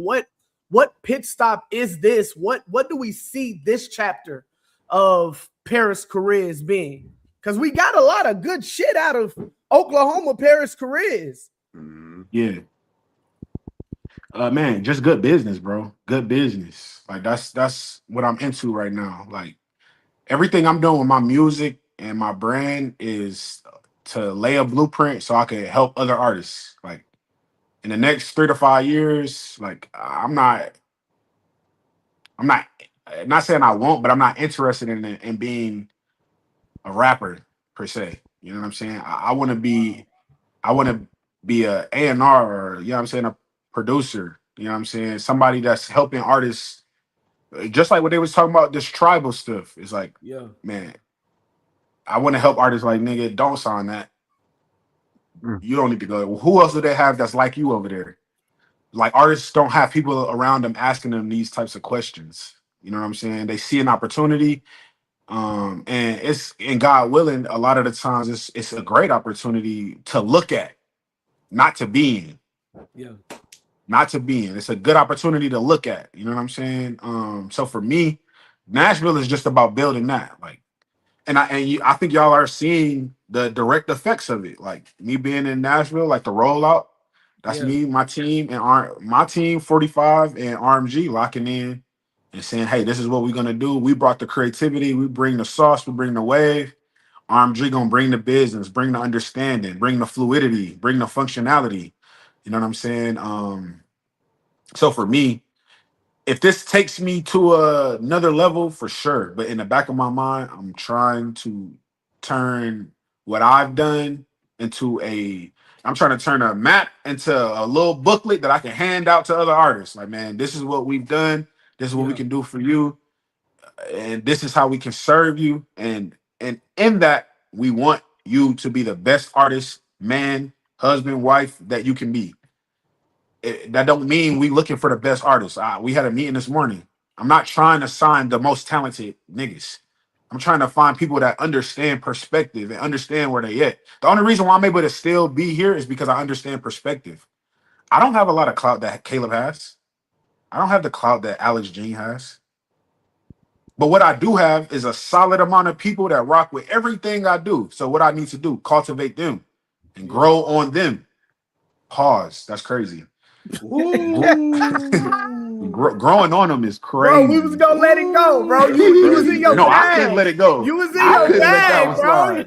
what pit stop is this? What do we see this chapter of Parris Chariz being? Because we got a lot of good shit out of Oklahoma Parris Chariz. Yeah. Man, just good business, bro. Good business. Like that's what I'm into right now. Like everything I'm doing with my music and my brand is to lay a blueprint so I can help other artists. Like in the next 3 to 5 years, like I'm not saying I won't, but I'm not interested in being a rapper per se. You know what I'm saying? I want to be a A&R, or, you know what I'm saying, a producer, you know what I'm saying, somebody that's helping artists, just like what they was talking about, this tribal stuff. It's like, man, I want to help artists like, nigga, don't sign that. You don't need to go. Well, who else do they have that's like you over there? Like, artists don't have people around them asking them these types of questions. You know what I'm saying? They see an opportunity, and it's, and God willing, a lot of the times it's a great opportunity to look at, not to be in. Not to be in. It's a good opportunity to look at. You know what I'm saying? So for me, Nashville is just about building that. Like, I think y'all are seeing the direct effects of it. Like me being in Nashville, like the rollout. That's me, my team, and my team 45 and RMG locking in and saying, hey, this is what we're gonna do. We brought the creativity, we bring the sauce, we bring the wave. RMG gonna bring the business, bring the understanding, bring the fluidity, bring the functionality. You know what I'm saying? So for me, if this takes me to another level, for sure. But in the back of my mind, I'm trying to turn what I've done into I'm trying to turn a map into a little booklet that I can hand out to other artists. Like, man, this is what we've done. This is what we can do for you. And this is how we can serve you. And in that, we want you to be the best artist, man, husband, wife that you can be. That don't mean we looking for the best artists. We had a meeting this morning. I'm not trying to sign the most talented niggas. I'm trying to find people that understand perspective and understand where they at. The only reason why I'm able to still be here is because I understand perspective. I don't have a lot of clout that Caleb has. I don't have the clout that Alex Jean has. But what I do have is a solid amount of people that rock with everything I do. So what I need to do, cultivate them and grow on them. Pause. That's crazy. Growing on them is crazy. Bro, we was gonna let it go, bro. You was in your bag. I couldn't let it go. You was in your bag, bro.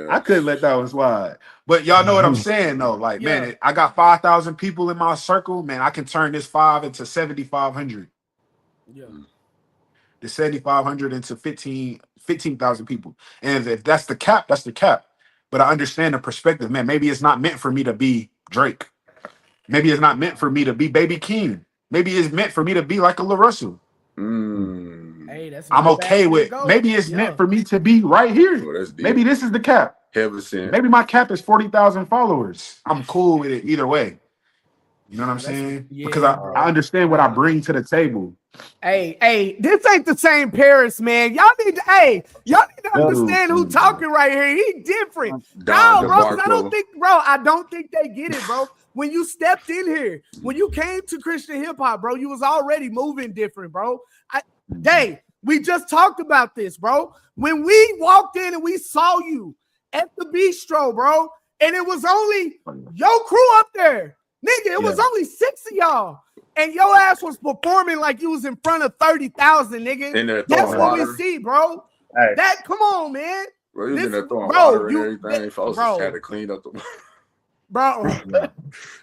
I couldn't let that one slide. But y'all know what I'm saying, though. Like, man, I got 5,000 people in my circle. Man, I can turn this 5 into 7,500. The 7,500 into 15,000 people. And if that's the cap, that's the cap. But I understand the perspective, man. Maybe it's not meant for me to be Drake. Maybe it's not meant for me to be Baby King. Maybe it's meant for me to be like a Lil Russell. Hey, that's I'm okay with. Maybe it's meant for me to be right here. Maybe this is the cap. Maybe my cap is 40,000 followers. I'm cool with it either way. You know what I'm saying? Because I understand what I bring to the table. Hey, this ain't the same Parris, man. Y'all need to understand who talking right here. He different. No, bro, I don't think they get it, bro. When you stepped in here, when you came to Christian hip hop, bro, you was already moving different, bro. We just talked about this, bro. When we walked in and we saw you at the bistro, bro, and it was only your crew up there. Nigga, it was only 6 of y'all. And your ass was performing like you was in front of 30,000, nigga. That's what we see, bro. Hey. That come on, man. Bro, you was in there throwing bro, water and everything. Folks just had to clean up the bro.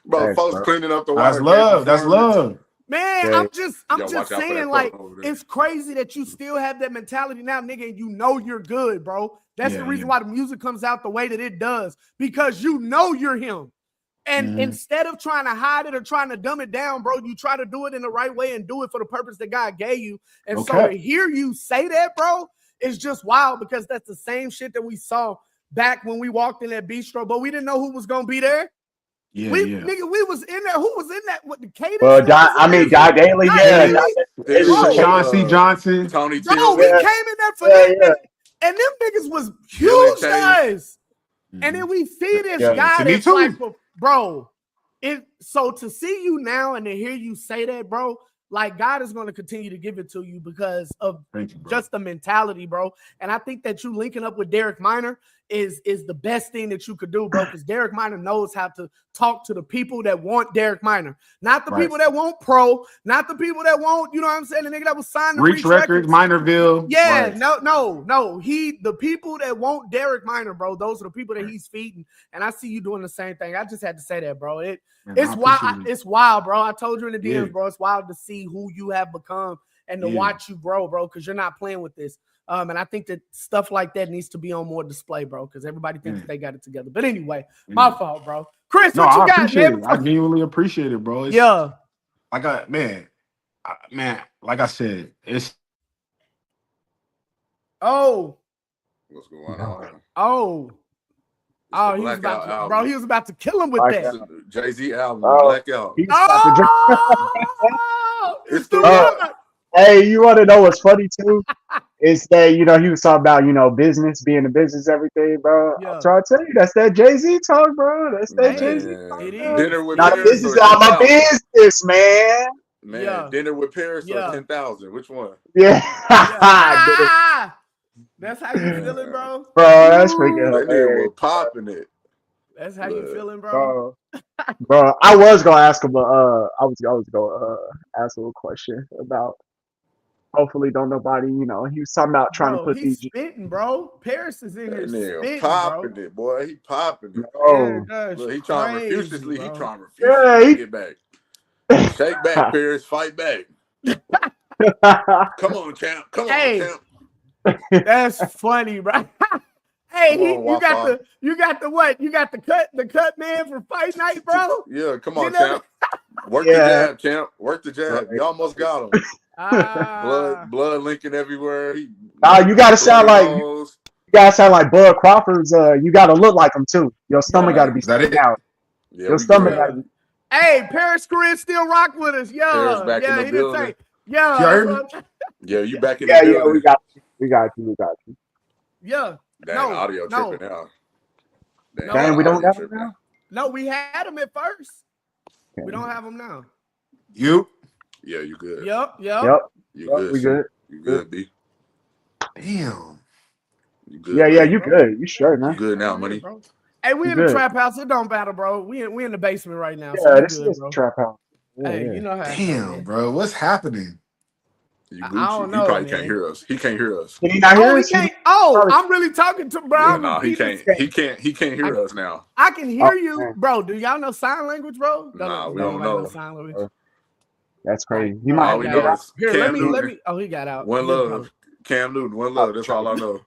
Bro, folks bro. cleaning up the That's water. love. That's love. Man, Yeah. I'm just saying, like, it's crazy that you still have that mentality now, nigga, and you know you're good, bro. That's the reason why the music comes out the way that it does, because you know you're him. And instead of trying to hide it or trying to dumb it down, bro, you try to do it in the right way and do it for the purpose that God gave you. And so to hear you say that, bro, is just wild, because that's the same shit that we saw back when we walked in that bistro, but we didn't know who was gonna be there. Nigga, we was in there. Who was in that? What the cadence? Well, Don Daly, yeah. John C. Johnson. Tony T. No, we came in there for that. And them niggas was huge guys. And then we see this guy that's like, bro, so to see you now and to hear you say that, bro, like God is going to continue to give it to you because of just the mentality, bro. And I think that you linking up with Derek Minor is the best thing that you could do, bro, because Derek Minor knows how to talk to the people that want Derek Minor, not the people that want Pro, not the people that want, you know what I'm saying, the nigga that was signed to Reach Records, Minorville. Yeah, no. The people that want Derek Minor, bro, those are the people that he's feeding. And I see you doing the same thing. I just had to say that, bro. It's wild. It's wild, bro. I told you in the DMs, bro. It's wild to see who you have become and to watch you grow, bro, because you're not playing with this. And I think that stuff like that needs to be on more display, bro, because everybody thinks that they got it together. But anyway, my fault, bro. Chris, what you got, man? I genuinely appreciate it, bro. It's, like I said, it's. What's going on? He was about to, bro. He was about to kill him with that. Jay-Z album, Blackout. It's the Hey, you want to know what's funny too? Is that, you know, he was talking about, business, being in business, everything, bro. Yeah. I'm trying to tell you, that's that Jay-Z talk, bro. That's that Jay-Z talk. It is. Dinner with not Parris business, all my business, man. Dinner with Parris or 10,000. Which one? Yeah. That's how you feeling, bro? Bro, that's freaking That nigga was popping it. That's how you feeling, bro? Bro, I was gonna ask him. I was gonna ask him a question about. Hopefully, don't nobody. He was talking about trying to put he's these. spitting, bro. Parris is in here spitting, popping bro. it, boy. He popping it. Oh, look, he trying to refuse to get back. Shake back, Parris. Fight back. Come on, champ. Come on, champ. That's funny, bro. Hey, you got the what? You got the cut man for fight night, bro? Yeah, come on, champ. Work the jab, champ. Work the jab. You almost got him. Blood linking everywhere. You gotta sound like Bud Crawford's. You gotta look like him too. Your stomach gotta be sticking out. Yeah, your stomach gotta be. Hey, Parris Chariz still rock with us. Parris back in the building. You back in the building. Yeah, we got you. Yeah. Damn, audio tripping now. Damn, we don't have him now? No, we had him at first. Okay. We don't have him now. Yeah, you good. Yep. You good. We good. You good, B. Damn. You good, yeah, you good. You sure, man. You good now, money. Bro. Hey, we in the trap house. It don't matter, bro. We in the basement right now. Yeah, so this is the trap house. Hey, you know how. Damn, bro. What's happening? I don't know. He probably can't hear us. He can't hear us. Can he not hear us? I'm really talking to bro. No, he can't. He can't hear us now. I can hear you, bro. Do y'all know sign language, bro? Nah, we don't know. Sign language. That's crazy. He might. All we know is here. Let me. Oh, he got out. One love, Cam Newton. One love. That's all I know.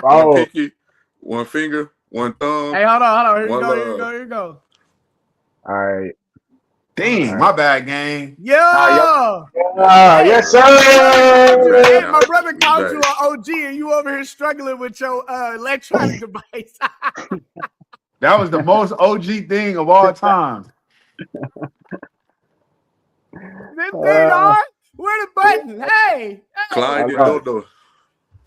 Oh. One pinky, one finger, one thumb. Hey, hold on. Here you go. All right. Damn, my bad, gang. Yes, sir. Hey, my brother called you an OG, and you over here struggling with your electronic device. That was the most OG thing of all time. This thing on? Where the button? Hey. Clyde and Dodo.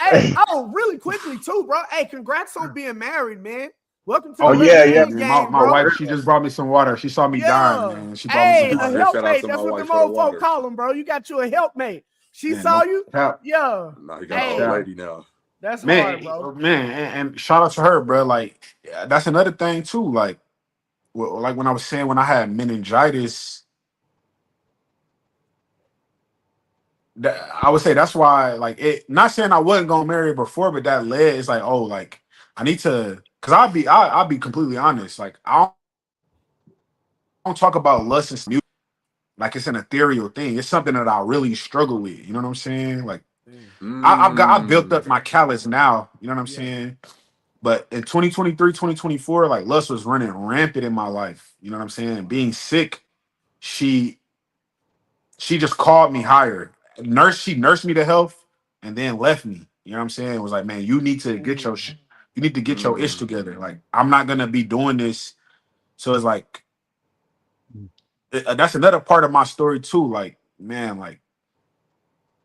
Hey, really quickly too, bro. Hey, congrats on being married, man. Welcome to my wife, she just brought me some water. She saw me dying, man. She brought me some water. A helpmate. That's what the old folk call them, bro. You got you a helpmate. She saw you? Yeah. No, you got an old lady now. That's hard, bro. Man, and shout out to her, bro. Like, that's another thing too. Like when I was saying when I had meningitis, I would say that's why, like, it. Not saying I wasn't gonna marry her before, but that led. It's like, oh, like I need to, because I'll be completely honest. Like, I don't talk about lust and music like it's an ethereal thing. It's something that I really struggle with. You know what I'm saying? Like, I built up my callus now. You know what I'm saying? But in 2023, 2024, like lust was running rampant in my life. You know what I'm saying? Being sick, she just called me higher. She nursed me to health and then left me. You know what I'm saying? It was like, man, you need to get your ish together. Like, I'm not gonna be doing this. So it's like that's another part of my story too. Like, man, like,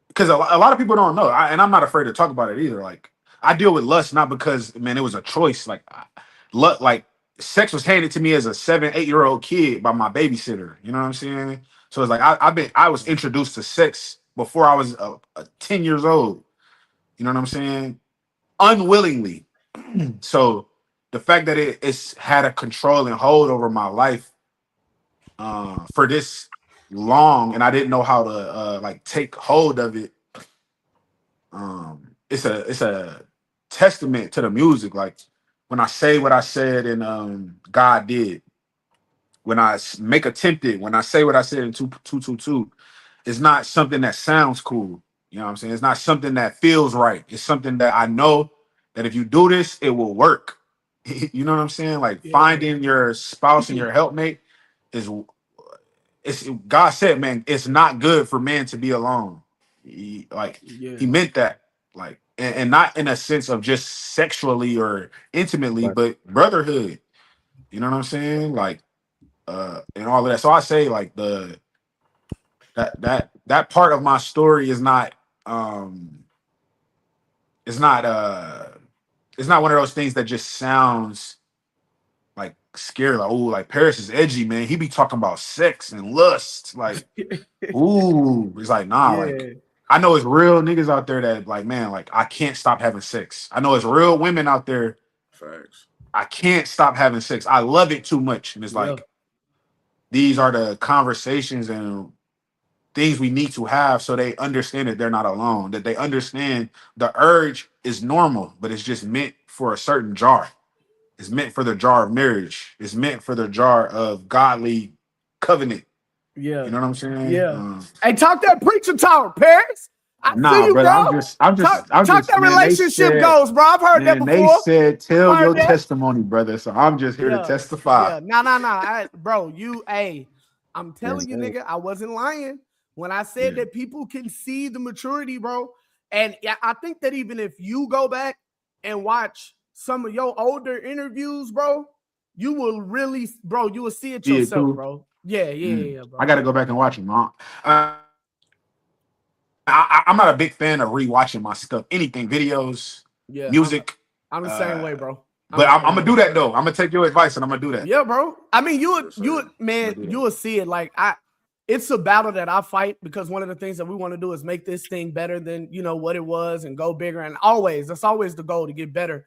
because a lot of people don't know, and I'm not afraid to talk about it either. Like, I deal with lust not because, man, it was a choice. Like, like sex was handed to me as a 7-8-year-old kid by my babysitter. You know what I'm saying? So it's like I was introduced to sex before I was 10 years old. You know what I'm saying? Unwillingly. So the fact that it's had a control and hold over my life for this long, and I didn't know how to like take hold of it. It's a testament to the music. Like, when I say what I said in God Did, when I make attempted, when I say what I said in 222, it's not something that sounds cool. You know what I'm saying? It's not something that feels right. It's something that I know that if you do this, it will work. You know what I'm saying? Like, finding your spouse and your helpmate is, God said, man, it's not good for man to be alone. He meant that, like, and not in a sense of just sexually or intimately, but brotherhood. You know what I'm saying? Like, and all of that. So I say, like, that part of my story is not it's not one of those things that just sounds like scary. Like, oh, like Parris is edgy, man. He be talking about sex and lust. Like, ooh, it's like, nah, like, I know it's real niggas out there that, like, man, like, I can't stop having sex. I know it's real women out there. Facts. I can't stop having sex. I love it too much. And it's like, these are the conversations and things we need to have so they understand that they're not alone, that they understand the urge is normal, but it's just meant for a certain jar. It's meant for the jar of marriage. It's meant for the jar of godly covenant. Yeah. You know what I'm saying? Yeah. Hey, talk that preacher talk, Parris. I see you, brother, bro. I'm just talk that man, relationship goes, bro. I've heard that before. They said, tell your testimony, brother. So I'm just here to testify. Yeah, no. Bro, I'm telling you, nigga, I wasn't lying when I said that people can see the maturity, bro. And I think that even if you go back and watch some of your older interviews, bro, you will really, bro, you will see it yourself, bro. Yeah, bro. I got to go back and watch them. I'm not a big fan of rewatching my stuff. Anything, videos, music. I'm the same way, bro. But I'm gonna do that though. I'm gonna take your advice and I'm gonna do that. Yeah, bro. I mean, you will see it. Like, it's a battle that I fight, because one of the things that we want to do is make this thing better than, you know, what it was, and go bigger. And that's always the goal, to get better.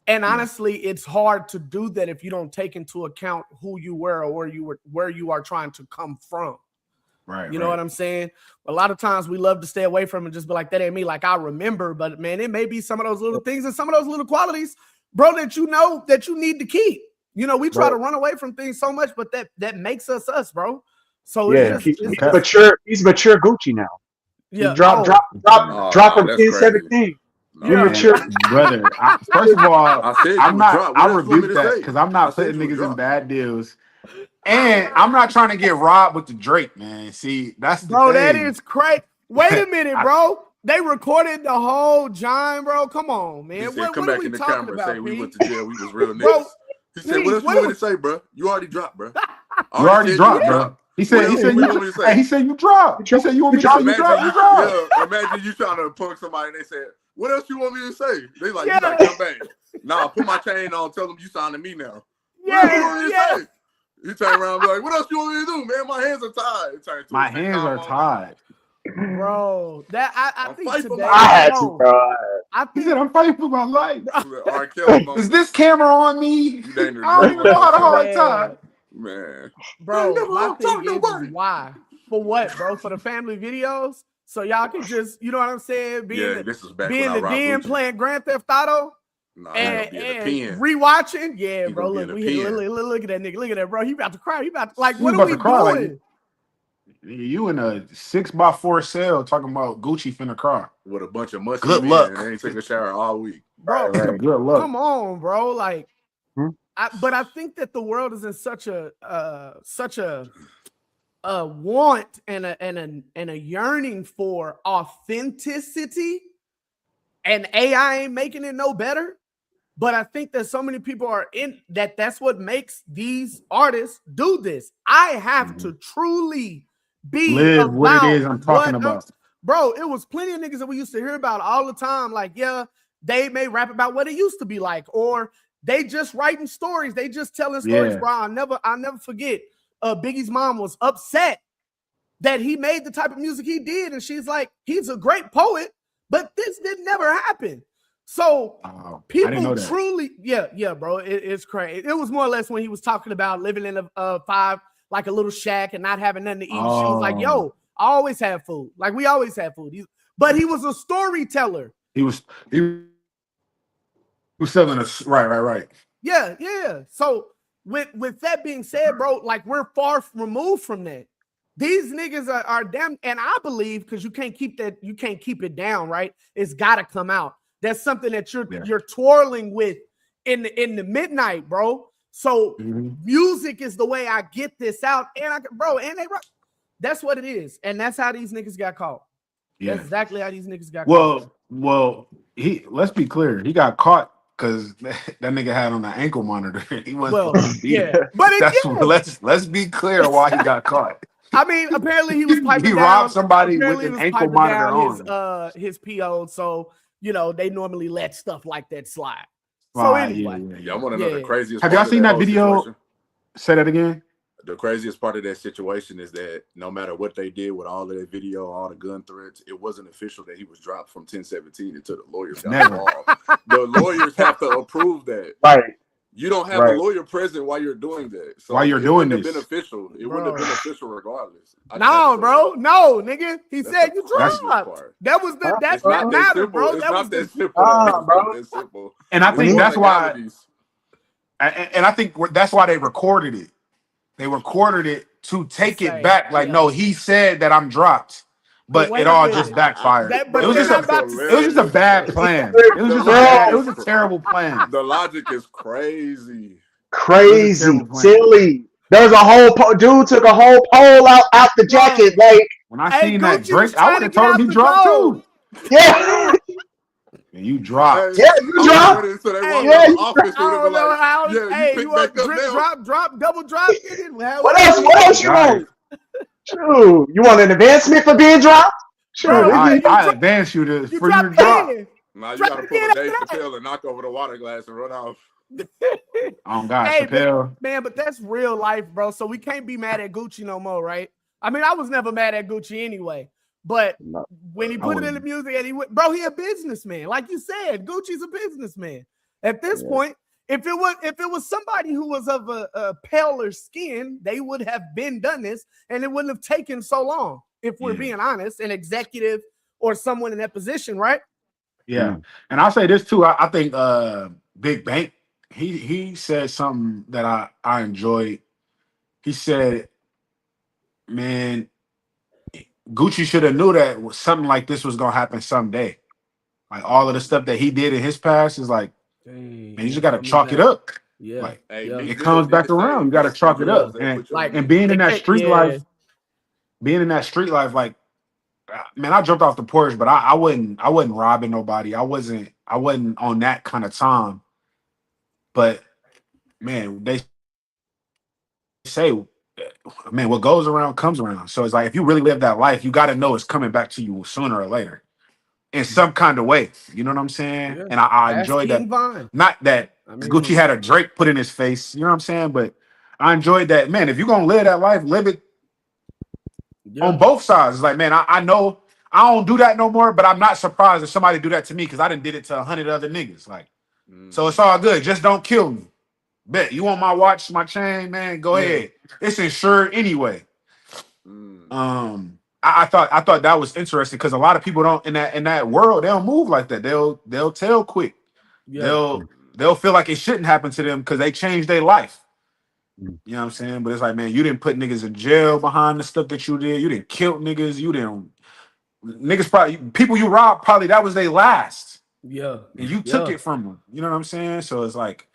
And honestly, it's hard to do that if you don't take into account who you were or where you are trying to come from. Right. You know what I'm saying? A lot of times we love to stay away from it and just be like, that ain't me. Like, I remember, but man, it may be some of those little things and some of those little qualities, bro, that you know that you need to keep. You know, we try to run away from things so much, but that makes us, bro. So he's mature Gucci now. Yeah, drop from 10-17. Yeah, mature, brother. First of all, I rebuke that, because I'm not putting niggas in bad deals. And I'm not trying to get robbed with the Drake, man. See, that's the thing. That is crazy. Wait a minute, bro. They recorded the whole John, bro. Come on, man. Come back in the camera and say we went to jail. We was real niggas. Bro, he said, "What else you want me to say, bro? You already dropped, bro. You already dropped, bro." He said you dropped. He said you want me to say you dropped. You dropped. Yeah, imagine you trying to punk somebody and they said, "What else you want me to say?" They like, "You gotta come back." Nah, put my chain on. Tell them you signing me now. What else you want me to say? You turn around and be like, "What else you want me to do, man? My hands are tied." My hands are tied. Bro, that I think today, I had to, bro. He said, "I'm fighting for my life." R. Kelly, is this camera on me? I don't even know how to hold time. Man, bro, my thing is why? For what, bro? For the family videos? So y'all can just, you know what I'm saying? This is back be when in I the rocked den Gucci. playing Grand Theft Auto. Nah, And be in the pen. rewatching, yeah, He bro. gonna be Look, in the pen. look at that nigga. Look at that, bro. He about to cry. He about to, like, He what was are about we to cry, doing? like, you in a 6x4 cell talking about Gucci finna cry. With a bunch of musty Good men luck. and they ain't taking a shower all week. Bro, Right. Good luck. come on, bro. Like, Hmm? but I think that the world is in such a want and a yearning for authenticity, and AI ain't making it no better. But I think that so many people are in that. That's what makes these artists do this. I have to truly be Live what it about is I'm talking about. Bro, it was plenty of niggas that we used to hear about all the time. Like, yeah, they may rap about what it used to be like, or they just writing stories. They just telling stories, Yeah. bro. I'll never forget. Biggie's mom was upset that he made the type of music he did, and she's like, he's a great poet, but this did never happen. So people truly, yeah, bro, it's crazy. It was more or less when he was talking about living in a five, like a little shack and not having nothing to eat. She was like, yo, I always have food. Like, we always have food. But he was a storyteller. He was selling us. Right. Yeah. So with that being said, bro, like, we're far removed from that. These niggas are damn, and I believe, because you can't keep it down, right? It's got to come out. That's something that you're twirling with in the midnight, bro. So music is the way I get this out, and that's what it is, and that's how these niggas got caught. Yeah. That's exactly how these niggas got caught. Well, let's be clear. He got caught because that nigga had on an ankle monitor. He wasn't supposed to be there. But let's be clear why he got caught. I mean, apparently he was piping down. He robbed somebody with an ankle monitor on his PO. So, you know, they normally let stuff like that slide. So anyway, I want to know the craziest. Have y'all seen that video? Situation. Say that again. The craziest part of that situation is that no matter what they did with all of that video, all the gun threats, it wasn't official that he was dropped from 1017 until the lawyers got involved. The lawyers have to approve that. Right. You don't have a lawyer present while you're doing that. So while you're doing this, it wouldn't have been official. It wouldn't have been official regardless. No, bro. No, nigga. He said you dropped. That was that mattered, bro. That was that simple. Bro. That simple. And I think that's why. And I think that's why they recorded it. They recorded it to take it back. Like, no, he said that I'm dropped. But it all just backfired. It was just a bad plan. It was a terrible plan. The logic is crazy. Silly. There's a whole dude took a whole pole out the jacket. Like, when I seen that Drake, I would have told him he dropped too. Yeah. And you dropped. Yeah, you dropped. You drop, double drop. What else you want? True. You want an advancement for being dropped? Sure. I advance you for you to drop. Now you gotta pull a Dave Chappelle and knock over the water glass and run off. Oh God, Chappelle. Man, but that's real life, bro. So we can't be mad at Gucci no more, right? I mean, I was never mad at Gucci anyway. But when he put it in the music and he a businessman. Like you said, Gucci's a businessman. At this point, if it was somebody who was of a paler skin, they would have done this, and it wouldn't have taken so long, if we're being honest, an executive or someone in that position, right? Yeah. And I'll say this too. I think Big Bank, he said something that I enjoyed. He said, man, Gucci should have knew that something like this was gonna happen someday. Like, all of the stuff that he did in his past is like, man, you just gotta chalk it up. Yeah, like, it comes back around. You gotta chalk it up. And being in that street life, like, man, I jumped off the porch, but I wasn't robbing nobody. I wasn't on that kind of time. But man, they say, man, what goes around comes around. So it's like, if you really live that life, you got to know it's coming back to you sooner or later in some kind of way. You know what I'm saying? Yeah. And I enjoyed that. Vine. Not that Gucci had a Drake put in his face. You know what I'm saying? But I enjoyed that. Man, if you're going to live that life, live it on both sides. It's like, man, I know I don't do that no more, but I'm not surprised if somebody do that to me because I done did it to 100 other niggas. Like, so it's all good. Just don't kill me. Bet you want my watch, my chain, man? Go ahead. It's insured anyway. I I thought that was interesting because a lot of people don't in that world, they don't move like that. They'll tell quick. Yeah. They'll feel like it shouldn't happen to them because they changed their life. Mm. You know what I'm saying? But it's like, man, you didn't put niggas in jail behind the stuff that you did. You didn't kill niggas. You didn't niggas probably people you robbed probably that was their last. Yeah. And you took it from them. You know what I'm saying? So it's like,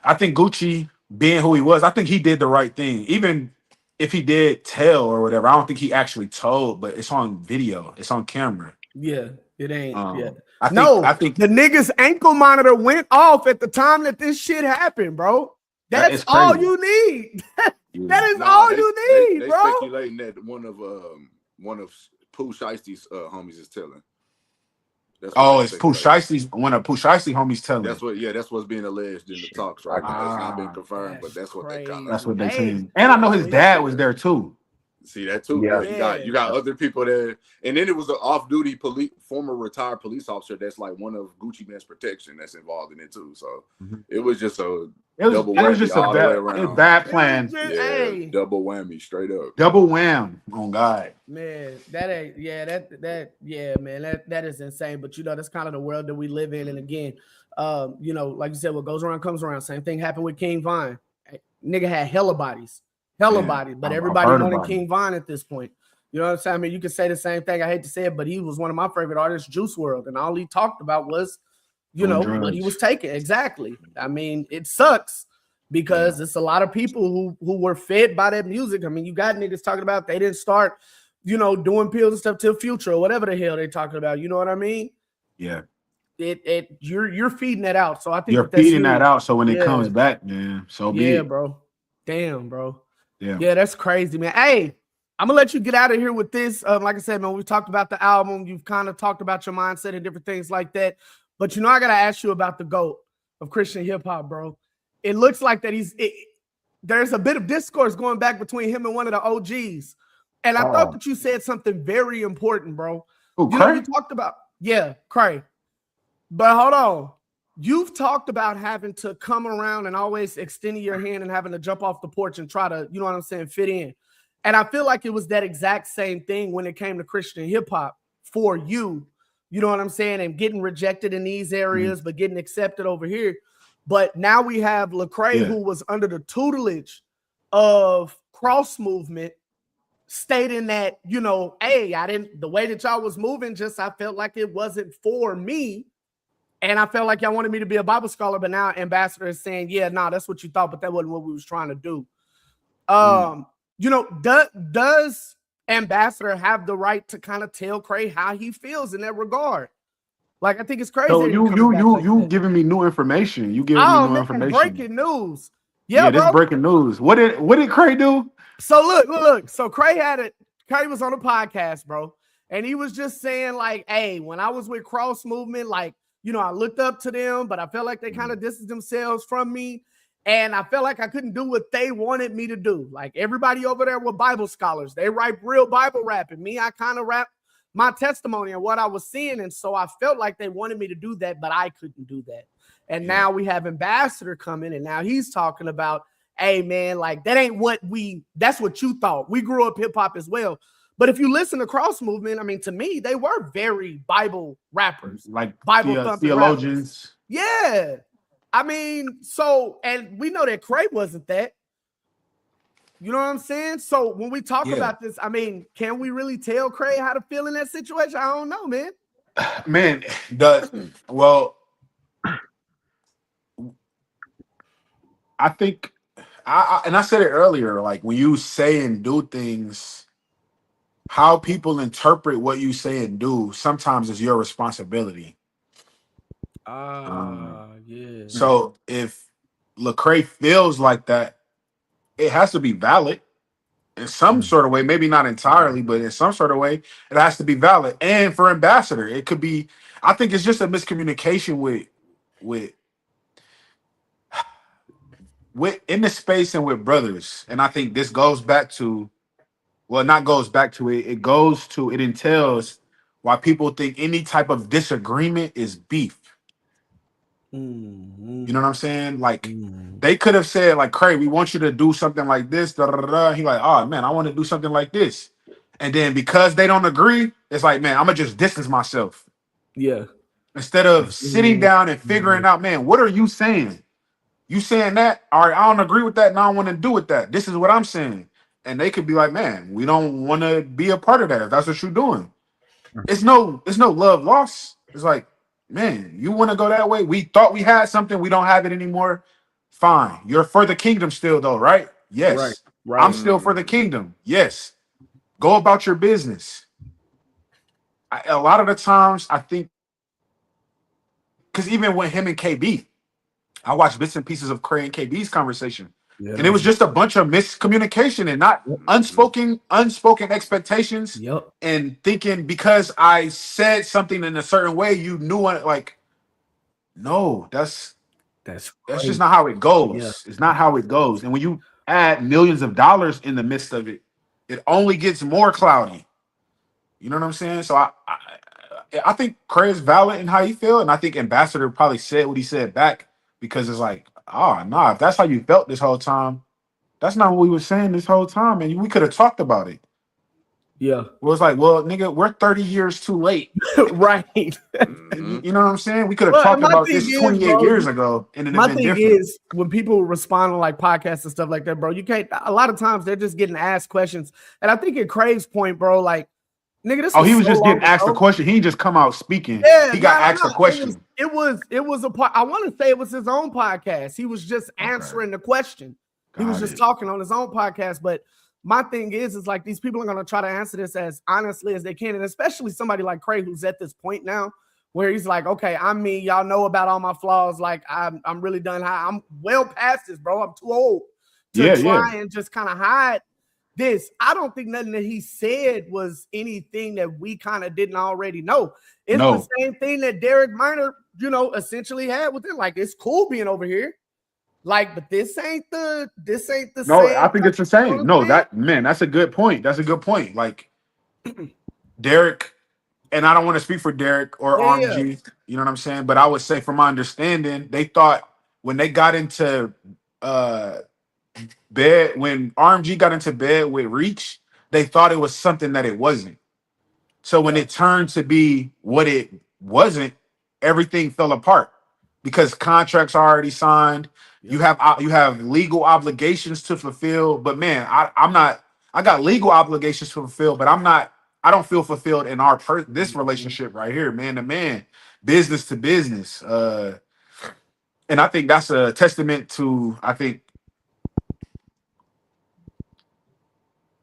I think Gucci being who he was, I think he did the right thing. Even if he did tell or whatever, I don't think he actually told, but it's on video, it's on camera. Yeah, it ain't. Yeah. I think the nigga's ankle monitor went off at the time that this shit happened, bro. That's all you need. That is all you need, they bro. Speculating that one of Pooh Shiesty's homies is telling. It's Pooh Shiesty's one of Pooh Shiesty homies telling. That's what's being alleged in the talks right now. It's not been confirmed, but that's what they kind of. That's what they saying. And I know his dad was there too. See that too. Yeah. You got other people there, and then it was an off-duty former retired police officer that's like one of Gucci Mane's protection that's involved in it too. So it was just a double bad plan. Double whammy, straight up. Double wham on God. Man, that is insane. But that's kind of the world that we live in. And again, like you said, what goes around comes around. Same thing happened with King Von. Nigga had hella bodies. But everybody wanted King Von at this point. You know what I'm saying? I mean, you could say the same thing. I hate to say it, but he was one of my favorite artists, Juice WRLD, and all he talked about was, what he was taking. Exactly. I mean, it sucks because it's a lot of people who were fed by that music. I mean, you got niggas talking about they didn't start, doing pills and stuff till Future or whatever the hell they talking about. You know what I mean? Yeah. You're feeding that out. So I think you're feeding that out. So when it comes back, man, so be it. Bro. Damn, bro. Yeah, that's crazy, man. Hey, I'm gonna let you get out of here with this. Like I said, man, we talked about the album. You've kind of talked about your mindset and different things like that. But I gotta ask you about the GOAT of Christian hip hop, bro. It looks like that there's a bit of discourse going back between him and one of the OGs. And I thought that you said something very important, bro. Ooh, you talked about Cray. But hold on. You've talked about having to come around and always extending your hand and having to jump off the porch and try to, fit in. And I feel like it was that exact same thing when it came to Christian hip hop for you. You know what I'm saying? And getting rejected in these areas, but getting accepted over here. But now we have Lecrae, who was under the tutelage of Cross Movement, stating that, hey, the way that y'all was moving, I felt like it wasn't for me. And I felt like y'all wanted me to be a Bible scholar, but now Ambassador is saying, that's what you thought, but that wasn't what we was trying to do. Does Ambassador have the right to kind of tell Cray how he feels in that regard? Like, I think it's crazy. So you giving me new information. You giving me new information. Breaking news. Yeah, this is breaking news. What did Cray do? So look. So Cray was on a podcast, bro. And he was just saying, like, hey, when I was with Cross Movement, like, I looked up to them, but I felt like they kind of distanced themselves from me. And I felt like I couldn't do what they wanted me to do. Like, everybody over there were Bible scholars. They write real Bible rap. And me, I kind of rap my testimony and what I was seeing. And so I felt like they wanted me to do that, but I couldn't do that. And now we have Ambassador coming, and now he's talking about, hey, man, like, that's what you thought. We grew up hip hop as well. But if you listen to Cross Movement, I mean, to me, they were very Bible rappers, like Bible theologians. Rappers. Yeah. I mean, and we know that Cray wasn't that. You know what I'm saying? So when we talk about this, I mean, can we really tell Cray how to feel in that situation? I don't know, man. Man, I think, and I said it earlier, like, when you say and do things, how people interpret what you say and do sometimes is your responsibility. So if Lecrae feels like that, it has to be valid in some sort of way, maybe not entirely, but in some sort of way, it has to be valid. And for Ambassador, it could be, I think it's just a miscommunication with in the space and with brothers. And I think this goes back to, it entails why people think any type of disagreement is beef. You know what I'm saying? Like, they could have said, like, Cray, we want you to do something like this. Da, da, da, da. He like, oh man, I want to do something like this. And then because they don't agree, it's like, man, I'm gonna just distance myself. Yeah. Instead of sitting down and figuring out, man, what are you saying? You saying that? All right, I don't agree with that, and I don't want to do with that. This is what I'm saying. And they could be like, man, we don't want to be a part of that if that's what you're doing. It's no love lost. It's like, man, you want to go that way? We thought we had something, we don't have it anymore. Fine. You're for the kingdom still, though, right? Yes. Right. I'm still for the kingdom. Yes. Go about your business. A lot of the times, I think, because even with him and KB, I watched bits and pieces of Cray and KB's conversation. Yeah. And it was just a bunch of miscommunication and not unspoken expectations. Yep. And thinking because I said something in a certain way, you knew it. Like, no, that's just not how it goes. Yeah. It's not how it goes. And when you add millions of dollars in the midst of it, it only gets more cloudy. You know what I'm saying? So I think Cray is valid in how he feel, and I think Ambassador probably said what he said back because it's like, nah, if that's how you felt this whole time, that's not what we were saying this whole time, and we could have talked about it. Yeah. Well, it's like, well, nigga, we're 30 years too late. Right. You know what I'm saying? We could have talked about this 28 years ago, and my thing is when people respond to like podcasts and stuff like that, bro, you can't. A lot of times they're just getting asked questions, and I think at Crave's point, bro, like, nigga, this. He was just getting asked a question. He didn't just come out speaking. Yeah, he got asked a question. It was a part. I want to say it was his own podcast. He was just answering the question. He was just talking on his own podcast. But my thing is like these people are going to try to answer this as honestly as they can, and especially somebody like Craig who's at this point now where he's like, okay, I'm me. Y'all know about all my flaws. Like I'm really done. I'm well past this, bro. I'm too old to try and just kind of hide this. I don't think nothing that he said was anything that we kind of didn't already know. It's the same thing that Derek Minor, essentially had with it. Like, it's cool being over here. Like, but this ain't the same. No, I think it's the same. No, that's a good point. That's a good point. Like Derek, and I don't want to speak for Derek or RMG, you know what I'm saying? But I would say from my understanding, they thought when they got into bed, when RMG got into bed with Reach, they thought it was something that it wasn't. So when it turned to be what it wasn't, everything fell apart because contracts are already signed. You have legal obligations to fulfill. But man, I got legal obligations to fulfill, but I don't feel fulfilled in this relationship right here, man to man, business to business. And I think that's a testament to,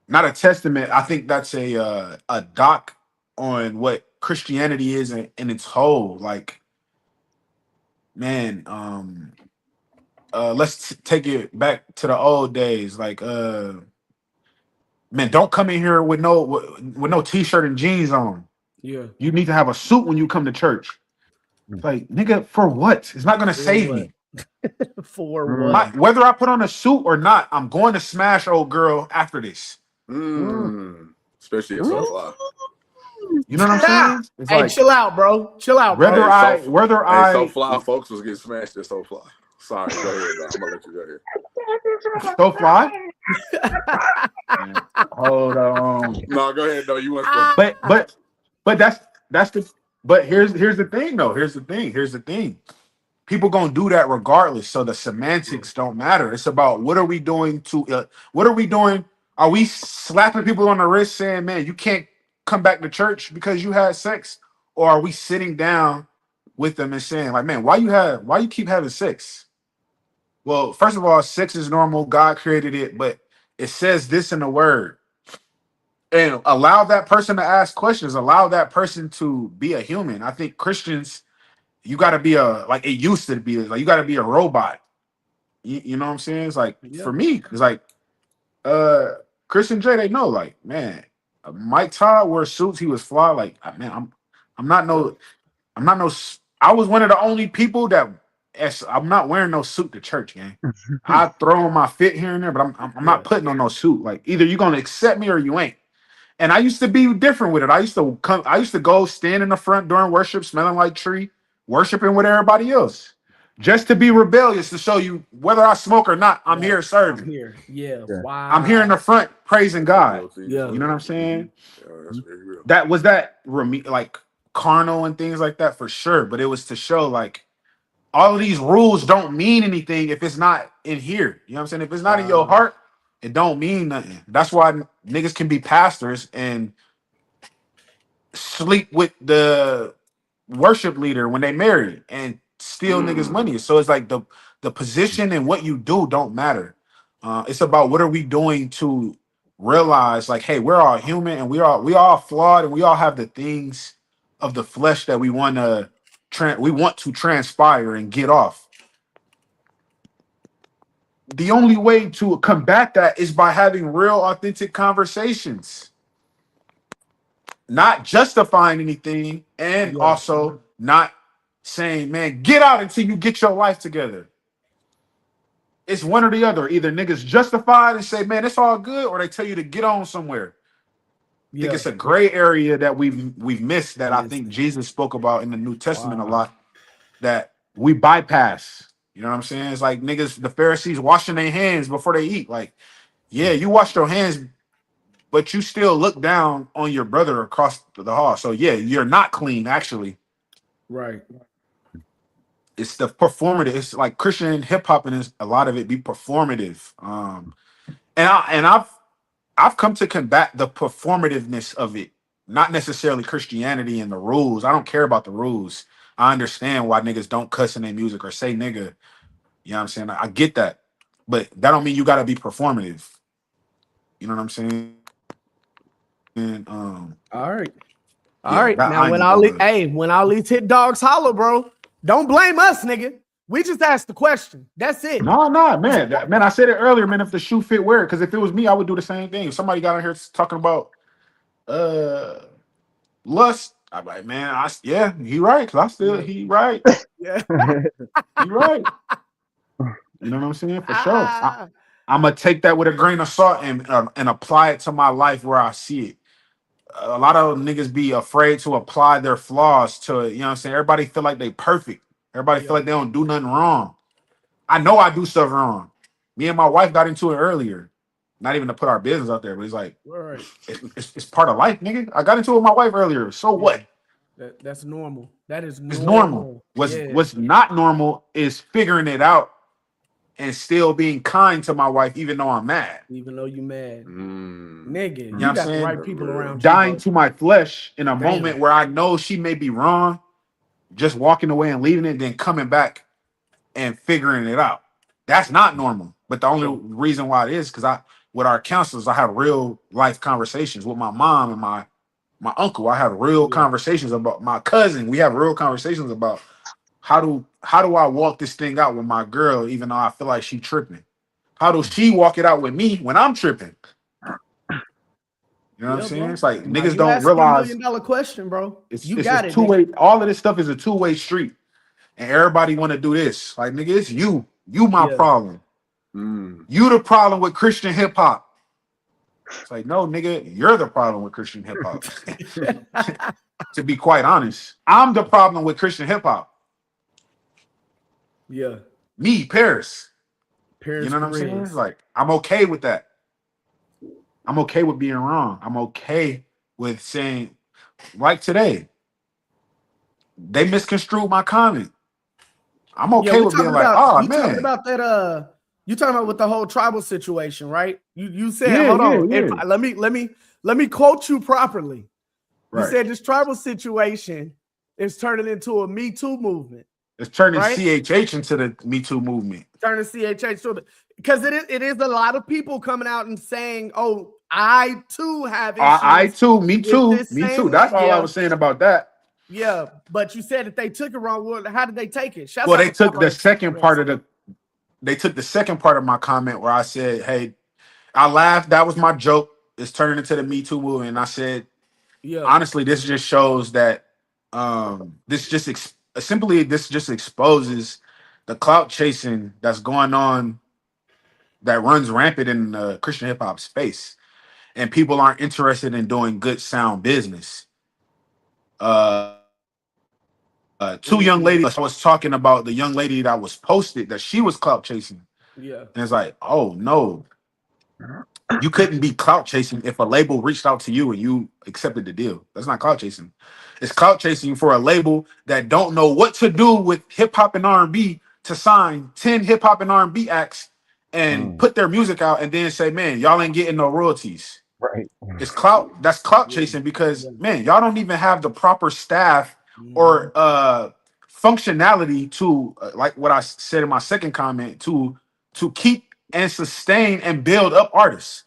not a testament. I think that's a doc on what Christianity is in its whole. Like, man, let's take it back to the old days. Like, man, don't come in here with no t-shirt and jeans on. Yeah, you need to have a suit when you come to church. Like, nigga, for what? It's not gonna save me. For what? Whether I put on a suit or not, I'm going to smash old girl after this. Especially if so fly. You know what I'm saying? It's hey, chill out, bro. Chill out, bro. So fly folks was getting smashed at so fly. Sorry, go ahead, bro. I'm gonna let you So go fly? Hold on. No, go ahead. No, you want but but here's the thing though. Here's the thing. People gonna do that regardless. So the semantics don't matter. It's about what are we doing to what are we doing? Are we slapping people on the wrist saying, man, you can't come back to church because you had sex? Or are we sitting down with them and saying, like, man, why you keep having sex? Well, first of all, sex is normal. God created it, but it says this in the word. And allow that person to ask questions. Allow that person to be a human. I think Christians, you got to be it used to be, like, you got to be a robot. You know what I'm saying? It's like, for me, it's like, Christian J, they know, like, man, Mike Todd wore suits. He was fly. Like, man, I was one of the only people that I'm not wearing no suit to church, gang. I throw on my fit here and there, but I'm not putting on no suit. Like, either you're gonna accept me or you ain't. And I used to be different with it. I used to go stand in the front during worship, smelling like tree, worshiping with everybody else. just to be rebellious, to show you whether I smoke or not, I'm here serving. I'm here. Yeah. Yeah. Wow. I'm here in the front praising God. Yeah. You know what I'm saying? Yeah, that's very real. That was like carnal and things like that for sure. But it was to show like all of these rules don't mean anything if it's not in here. You know what I'm saying? If it's not in your heart, it don't mean nothing. That's why niggas can be pastors and sleep with the worship leader when they marry and steal niggas money. So it's like the position and what you do don't matter. It's about what are we doing to realize like, hey, we're all human and we all flawed and we all have the things of the flesh that we want to transpire and get off. The only way to combat that is by having real authentic conversations, not justifying anything, and also not saying, man, get out until you get your life together. It's one or the other. Either niggas justify it and say, man, it's all good, or they tell you to get on somewhere. I think it's a gray area that we've missed that I think Jesus spoke about in the New Testament a lot, that we bypass. You know what I'm saying? It's like niggas, the Pharisees washing their hands before they eat. Like, yeah, you wash your hands, but you still look down on your brother across the hall. So yeah, you're not clean, actually. Right. It's the performative. It's like Christian hip hop, and a lot of it be performative. And I've come to combat the performativeness of it, not necessarily Christianity and the rules. I don't care about the rules. I understand why niggas don't cuss in their music or say nigga. You know what I'm saying? I get that. But that don't mean you gotta be performative. You know what I'm saying? And all right. Yeah, All right. Now when all these hit dogs holler, bro, don't blame us, nigga. We just asked the question. That's it. No, man. Man, I said it earlier, man. If the shoe fit, wear it. Because if it was me, I would do the same thing. If somebody got on here talking about lust, I'm like, man, he right. Cause he right. Yeah. He right. You know what I'm saying? For sure. I'm gonna take that with a grain of salt and apply it to my life where I see it. A lot of niggas be afraid to apply their flaws to it. You know what I'm saying? Everybody feel like they perfect. Everybody feel like they don't do nothing wrong. I know I do stuff wrong. Me and my wife got into it earlier. Not even to put our business out there, but it's like, it's part of life, nigga. I got into it with my wife earlier. So what? That's normal. That is normal. It's normal. What's not normal is figuring it out and still being kind to my wife, even though I'm mad. Even though you mad. Nigga, you you know got the right people around dying you. To my flesh in a moment where I know she may be wrong, just walking away and leaving it, then coming back and figuring it out. That's not normal. But the only reason why it is because with our counselors, I have real life conversations with my mom and my uncle. I have real conversations about my cousin. We have real conversations about how do I walk this thing out with my girl, even though I feel like she tripping? How does she walk it out with me when I'm tripping? You know what I'm saying? It's like niggas don't realize $1 million question, bro. It's got a it. two-way. All of this stuff is a two-way street, and everybody want to do this. Like nigga, it's you. You my problem. You the problem with Christian hip hop. It's like no, nigga, you're the problem with Christian hip hop. To be quite honest, I'm the problem with Christian hip hop. Yeah. Me, Parris. You know what I'm saying? Like, I'm okay with that. I'm okay with being wrong. I'm okay with saying, like today, they misconstrued my comment. I'm okay with being like, oh, man. Talking about that, you talking about with the whole tribal situation, right? You said, hold on. Let me quote you properly. You said this tribal situation is turning into a Me Too movement. It's turning CHH into the Me Too movement. Turning CHH because it is a lot of people coming out and saying, "Oh, I too have issues." I too, me too. That's all I was saying about that. Yeah, but you said that they took it wrong. Well, how did they take it? Well, they took the second part of They took the second part of my comment where I said, "Hey, I laughed. That was my joke. It's turning into the Me Too movement." And I said, honestly, this just shows that this just exposes the clout chasing that's going on, that runs rampant in the Christian hip hop space, and people aren't interested in doing good sound business. two young ladies. I was talking about the young lady that was posted that she was clout chasing. Yeah. And it's like, oh no, you couldn't be clout chasing if a label reached out to you and you accepted the deal. That's not clout chasing. It's clout chasing for a label that don't know what to do with hip hop and R&B to sign 10 hip hop and R&B acts and put their music out and then say, man, y'all ain't getting no royalties. Right. It's clout. That's clout chasing because man, y'all don't even have the proper staff or functionality to like what I said in my second comment to keep and sustain and build up artists.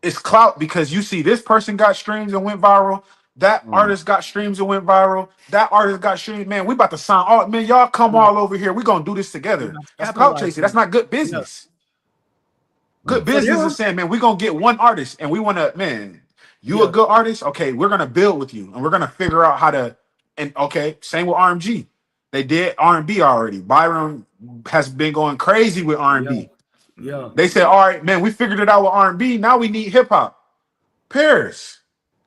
It's clout because you see this person got streams and went viral. That artist got streams and went viral. That artist got streams. Man, we about to sign all. Man, y'all come all over here. We gonna do this together. That's clout chasing. That's not good business. Good business is saying, man, we're gonna get one artist and we want to, man, you a good artist. Okay, we're gonna build with you and we're gonna figure out how to. And okay, same with RMG. They did R&B already. Byron has been going crazy with R&B. Yeah. They said, all right, man, we figured it out with R&B. Now we need hip hop. Parris,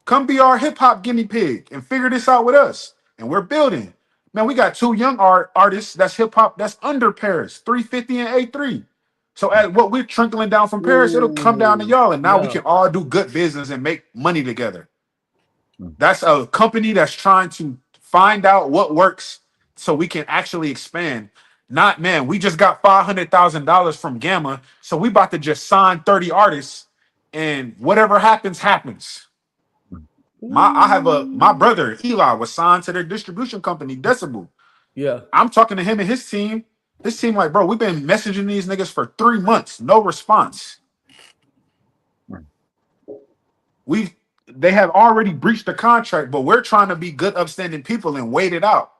come be our hip hop guinea pig and figure this out with us. And we're building. Man, we got two young artists that's hip hop that's under Parris, 350 and A3. So as what we're trickling down from Parris, it'll come down to y'all. And now we can all do good business and make money together. That's a company that's trying to find out what works so we can actually expand. Not, man, we just got $500,000 from Gamma, so we about to just sign 30 artists, and whatever happens, happens. My brother Eli was signed to their distribution company, Decibel. Yeah, I'm talking to him and his team. This team, like, bro, we've been messaging these niggas for 3 months, no response. They have already breached the contract, but we're trying to be good, upstanding people and wait it out.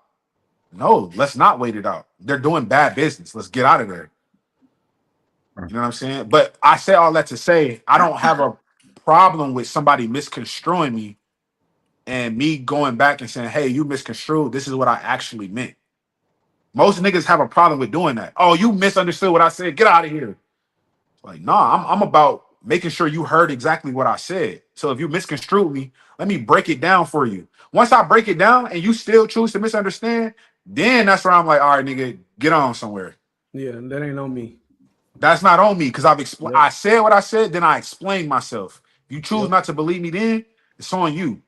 No, let's not wait it out. They're doing bad business. Let's get out of there. You know what I'm saying? But I say all that to say I don't have a problem with somebody misconstruing me and me going back and saying, hey, you misconstrued. This is what I actually meant. Most niggas have a problem with doing that. Oh, you misunderstood what I said. Get out of here. Like, nah, I'm about making sure you heard exactly what I said. So if you misconstrued me, let me break it down for you. Once I break it down and you still choose to misunderstand, then that's where I'm like, all right, nigga, get on somewhere. Yeah, that ain't on me. That's not on me because I've explained. I said what I said, then I explained myself. If you choose not to believe me, then it's on you.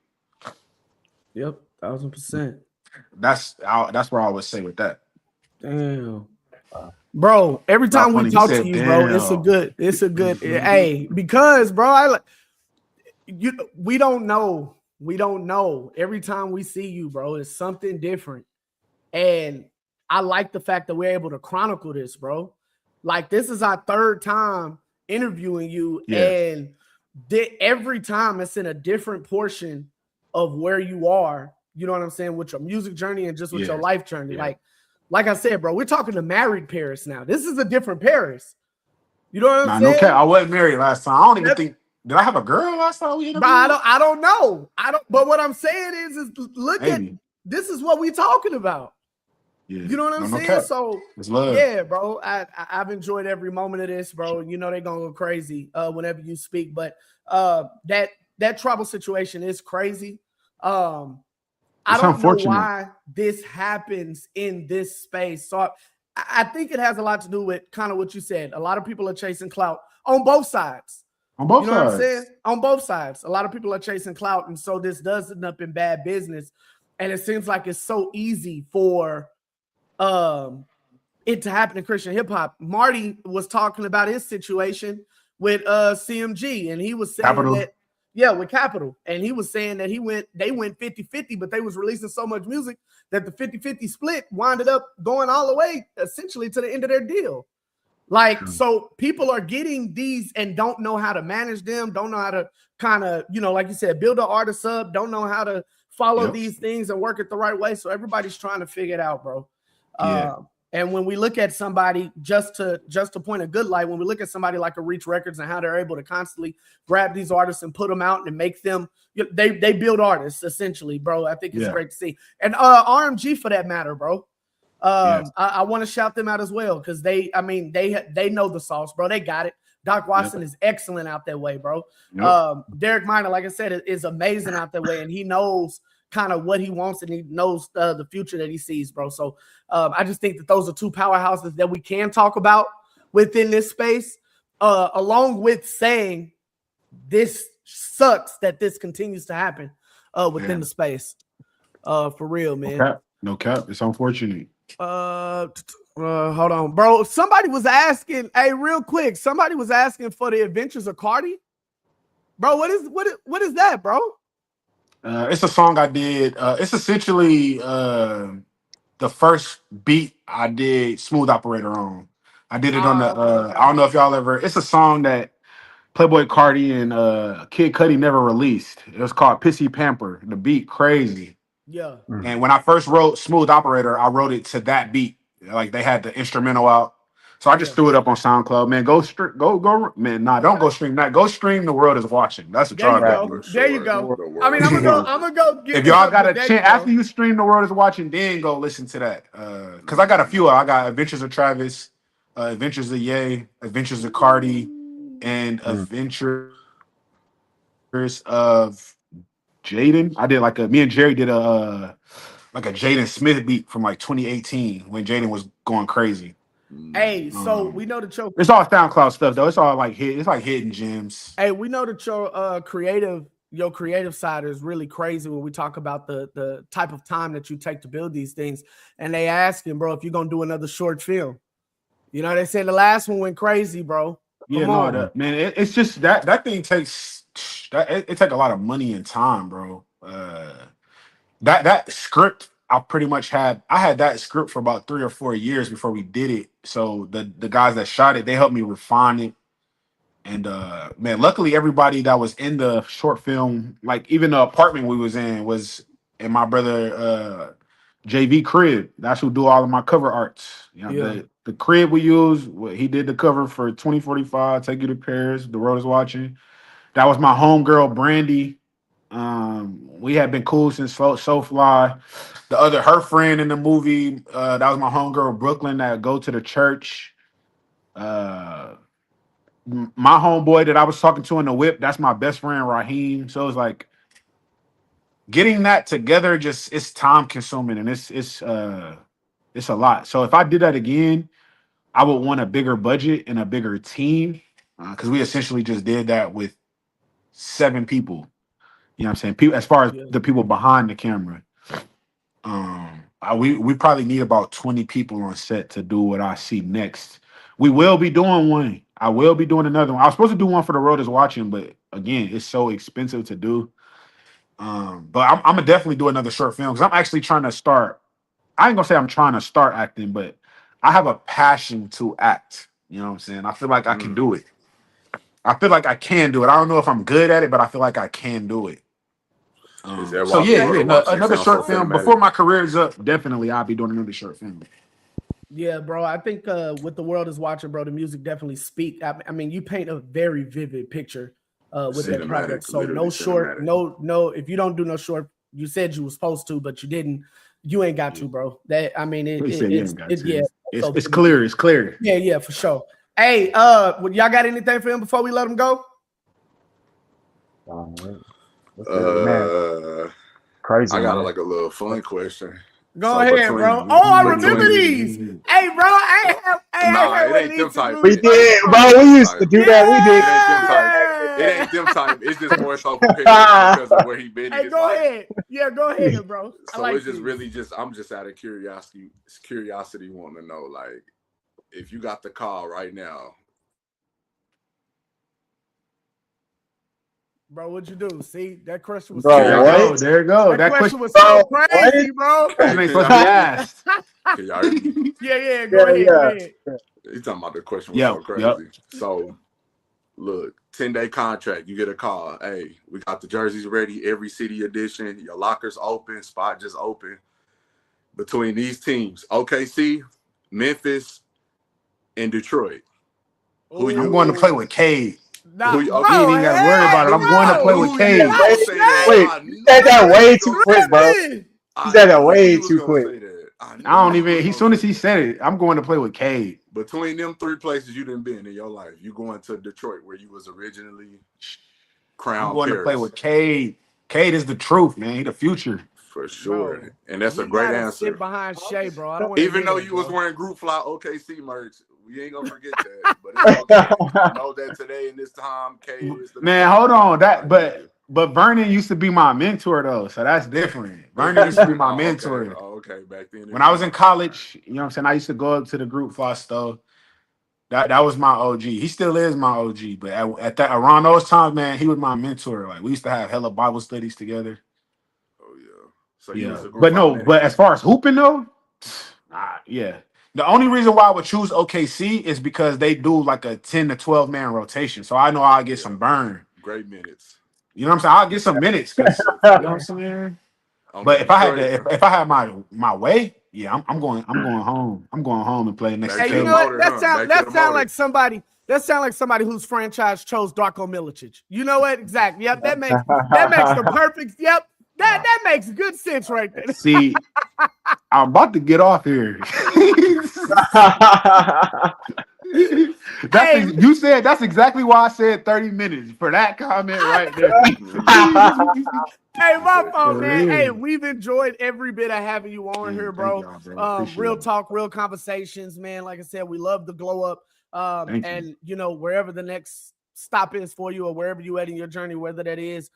Yep, 1000%. That's where I would say with that. Damn. Bro, every time we talk to you, bro, it's a good hey, because bro, we don't know. Every time we see you, bro, it's something different. And I like the fact that we're able to chronicle this, bro. Like, this is our third time interviewing you, and every time it's in a different portion of where you are, you know what I'm saying, with your music journey and just with your life journey. Like I said, bro, we're talking to married Parris now. This is a different Parris. You know what I'm saying? Okay, I wasn't married last time. I don't even think. Did I have a girl last time we interviewed? I don't know. But what I'm saying is look at this is what we talking about. Yeah. You know what I'm saying? So yeah, bro. I've enjoyed every moment of this, bro. You know they're gonna go crazy whenever you speak, but that trouble situation is crazy. I don't know why this happens in this space. So I think it has a lot to do with kind of what you said. A lot of people are chasing clout on both sides. You know what I'm saying? On both sides. A lot of people are chasing clout. And so this does end up in bad business. And it seems like it's so easy for it to happen in Christian hip hop. Marty was talking about his situation with CMG, and he was saying that with Capital. And he was saying that they went 50-50, but they was releasing so much music that the 50-50 split winded up going all the way essentially to the end of their deal. Like, so people are getting these and don't know how to manage them, don't know how to kind of, you know, like you said, build an artist up, don't know how to follow these things and work it the right way. So everybody's trying to figure it out, bro. And when we look at somebody, just to point a good light, when we look at somebody like a Reach Records and how they're able to constantly grab these artists and put them out and make them, they build artists essentially, bro. I think it's great to see. And RMG for that matter, bro. I want to shout them out as well because they know the sauce, bro. They got it. Doc Watson is excellent out that way, bro. Derek Minor, like I said, is amazing out that way, and he knows kind of what he wants, and he knows the future that he sees, bro. So I just think that those are two powerhouses that we can talk about within this space, along with saying this sucks that this continues to happen within the space. For real, man. No cap. It's unfortunate. Hold on, bro. Somebody was asking, hey, real quick. Somebody was asking for the Adventures of Cardi. Bro, what is that, bro? It's a song I did. It's essentially the first beat I did Smooth Operator on. I did it on the I don't know if y'all ever, it's a song that Playboy Cardi and Kid Cudi never released. It was called Pissy Pamper. The beat crazy. Yeah. And when I first wrote Smooth Operator, I wrote it to that beat. Like they had the instrumental out. So I just threw it up on SoundCloud. Man, go man. Nah, don't go stream that. Go stream The World Is Watching. That's what y'all got to do. There you go. I mean, I'm gonna go get if y'all got a chance after you stream The World Is Watching, then go listen to that. Cause I got a few. I got Adventures of Travis, Adventures of Ye, Adventures of Cardi, and Adventures of Jaden. I did me and Jerry did a Jaden Smith beat from like 2018 when Jaden was going crazy. Hey, so we know that it's all SoundCloud stuff though. It's all like hidden gems. Hey, we know that your creative side is really crazy when we talk about the type of time that you take to build these things. And they asking, bro, if you're gonna do another short film. You know, they said the last one went crazy, bro. Man, it's just that thing takes it take a lot of money and time, bro. That script I had that script for about 3 or 4 years before we did it. So the guys that shot it, they helped me refine it. And man, luckily everybody that was in the short film, like even the apartment we was in my brother JV crib. That's who do all of my cover arts. You know, the crib we use, he did the cover for 2045, Take You to Paris, The World Is Watching. That was my homegirl Brandy. We had been cool since So Fly. Her friend in the movie, that was my homegirl Brooklyn that go to the church. My homeboy that I was talking to in the whip, that's my best friend Raheem. So it's like getting that together, it's time consuming and it's a lot. So if I did that again, I would want a bigger budget and a bigger team because we essentially just did that with 7 people. You know what I'm saying? People, as far as the people behind the camera, we probably need about 20 people on set to do what I see next. We will be doing one. I will be doing another one. I was supposed to do one for The World Is Watching, but again, it's so expensive to do. But I'm gonna definitely do another short film because I'm actually trying to start. I ain't gonna say I'm trying to start acting, but I have a passion to act. You know what I'm saying? I feel like I can do it. I feel like I can do it. I don't know if I'm good at it, but I feel like I can do it. Another short film before my career is up. Definitely, I'll be doing another short film. Yeah, bro. I think with The World Is Watching, bro, the music definitely speak. I mean, you paint a very vivid picture with that project. So no short, no. If you don't do no short, you said you were supposed to, but you didn't. You ain't got to, bro. That I mean, it's clear. It's clear. Yeah, for sure. Hey, y'all got anything for him before we let him go? Crazy. I got a little fun question. Go ahead, bro. I remember these. Hey, bro, it ain't them type. We did, bro. We used to do that. We did. It ain't them type. It's just more so because of where he been. Hey, go ahead. Yeah, go ahead, bro. So it's just really I'm just out of curiosity wanting to know, like, if you got the call right now. Bro, what'd you do? See, that question was there you go. That question was so crazy, bro. That ain't supposed to be asked. Can y'all hear me? Yeah, go ahead. You talking about the question was so crazy. So look, 10-day contract, you get a call. Hey, we got the jerseys ready, every city edition, your lockers open, spot just open. Between these teams, OKC, Memphis, and Detroit. I'm going to play with Cade. Nah, you ain't even got to worry about it. I'm going to play with Cade. Wait, you said that way too quick, bro. You said that way too quick. I don't even. As soon as he said it, I'm going to play with Cade. Between them 3 places you done been in your life, you going to Detroit where you was originally crowned. I'm going to play with Cade. Cade is the truth, man. He the future. For sure. Bro, And that's a we great gotta answer. sit behind Shay, bro. I don't want to Even though it, you bro. was wearing Group Fly OKC merch, we ain't gonna forget that. But it's okay. Know that today in this time, K is the Man, hold on. But Vernon used to be my mentor though, so that's different. Vernon used to be my mentor. Okay. Oh, okay. Back then, When I was in college, you know what I'm saying, I used to go up to the Group Fly store. That was my OG. He still is my OG. But at that around those times, man, he was my mentor. Like we used to have hella Bible studies together. Oh yeah. So Yeah. you was a Group But Fly no, man. but as far as hooping though, yeah. The only reason why I would choose OKC is because they do like a 10 to 12 man rotation. So I know I'll get some burn. Great minutes. You know what I'm saying? I'll get some minutes because you know what I'm saying. But if I had if I had my way, yeah, I'm going home. I'm going home and play next to Hey, you know what? That sound like somebody. That sound like somebody whose franchise chose Darko Milicic. You know what? Exactly. Yep. That makes the perfect. Yep. That makes good sense right there. See, I'm about to get off here. You said that's exactly why I said 30 minutes for that comment right there. Hey, my fault, man. Hey, we've enjoyed every bit of having you on here, bro. Real talk, real conversations, man. Like I said, we love the glow up. And you know, wherever the next stop is for you or wherever you at in your journey, whether that is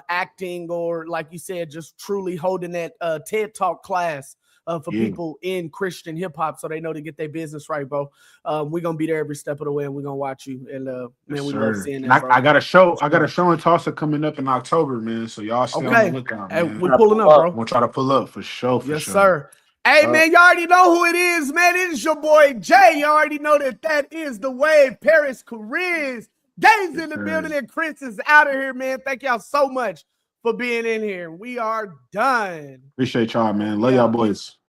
acting or like you said, just truly holding that TED Talk class for people in Christian hip hop so they know to get their business right, bro. We're gonna be there every step of the way and we're gonna watch you. And man, we love seeing that, bro. I got a show in Tulsa coming up in October, man. So y'all stay on the lookout, man. We're pulling up, bro. We'll try to pull up for sure. Yes, sir. Hey, man, you already know who it is, man. It is your boy Jay. You already know that is the wave. Parris, Chariz, Dave's in the building, and Chris is out of here, man. Thank y'all so much for being in here. We are done. Appreciate y'all, man. Love y'all boys.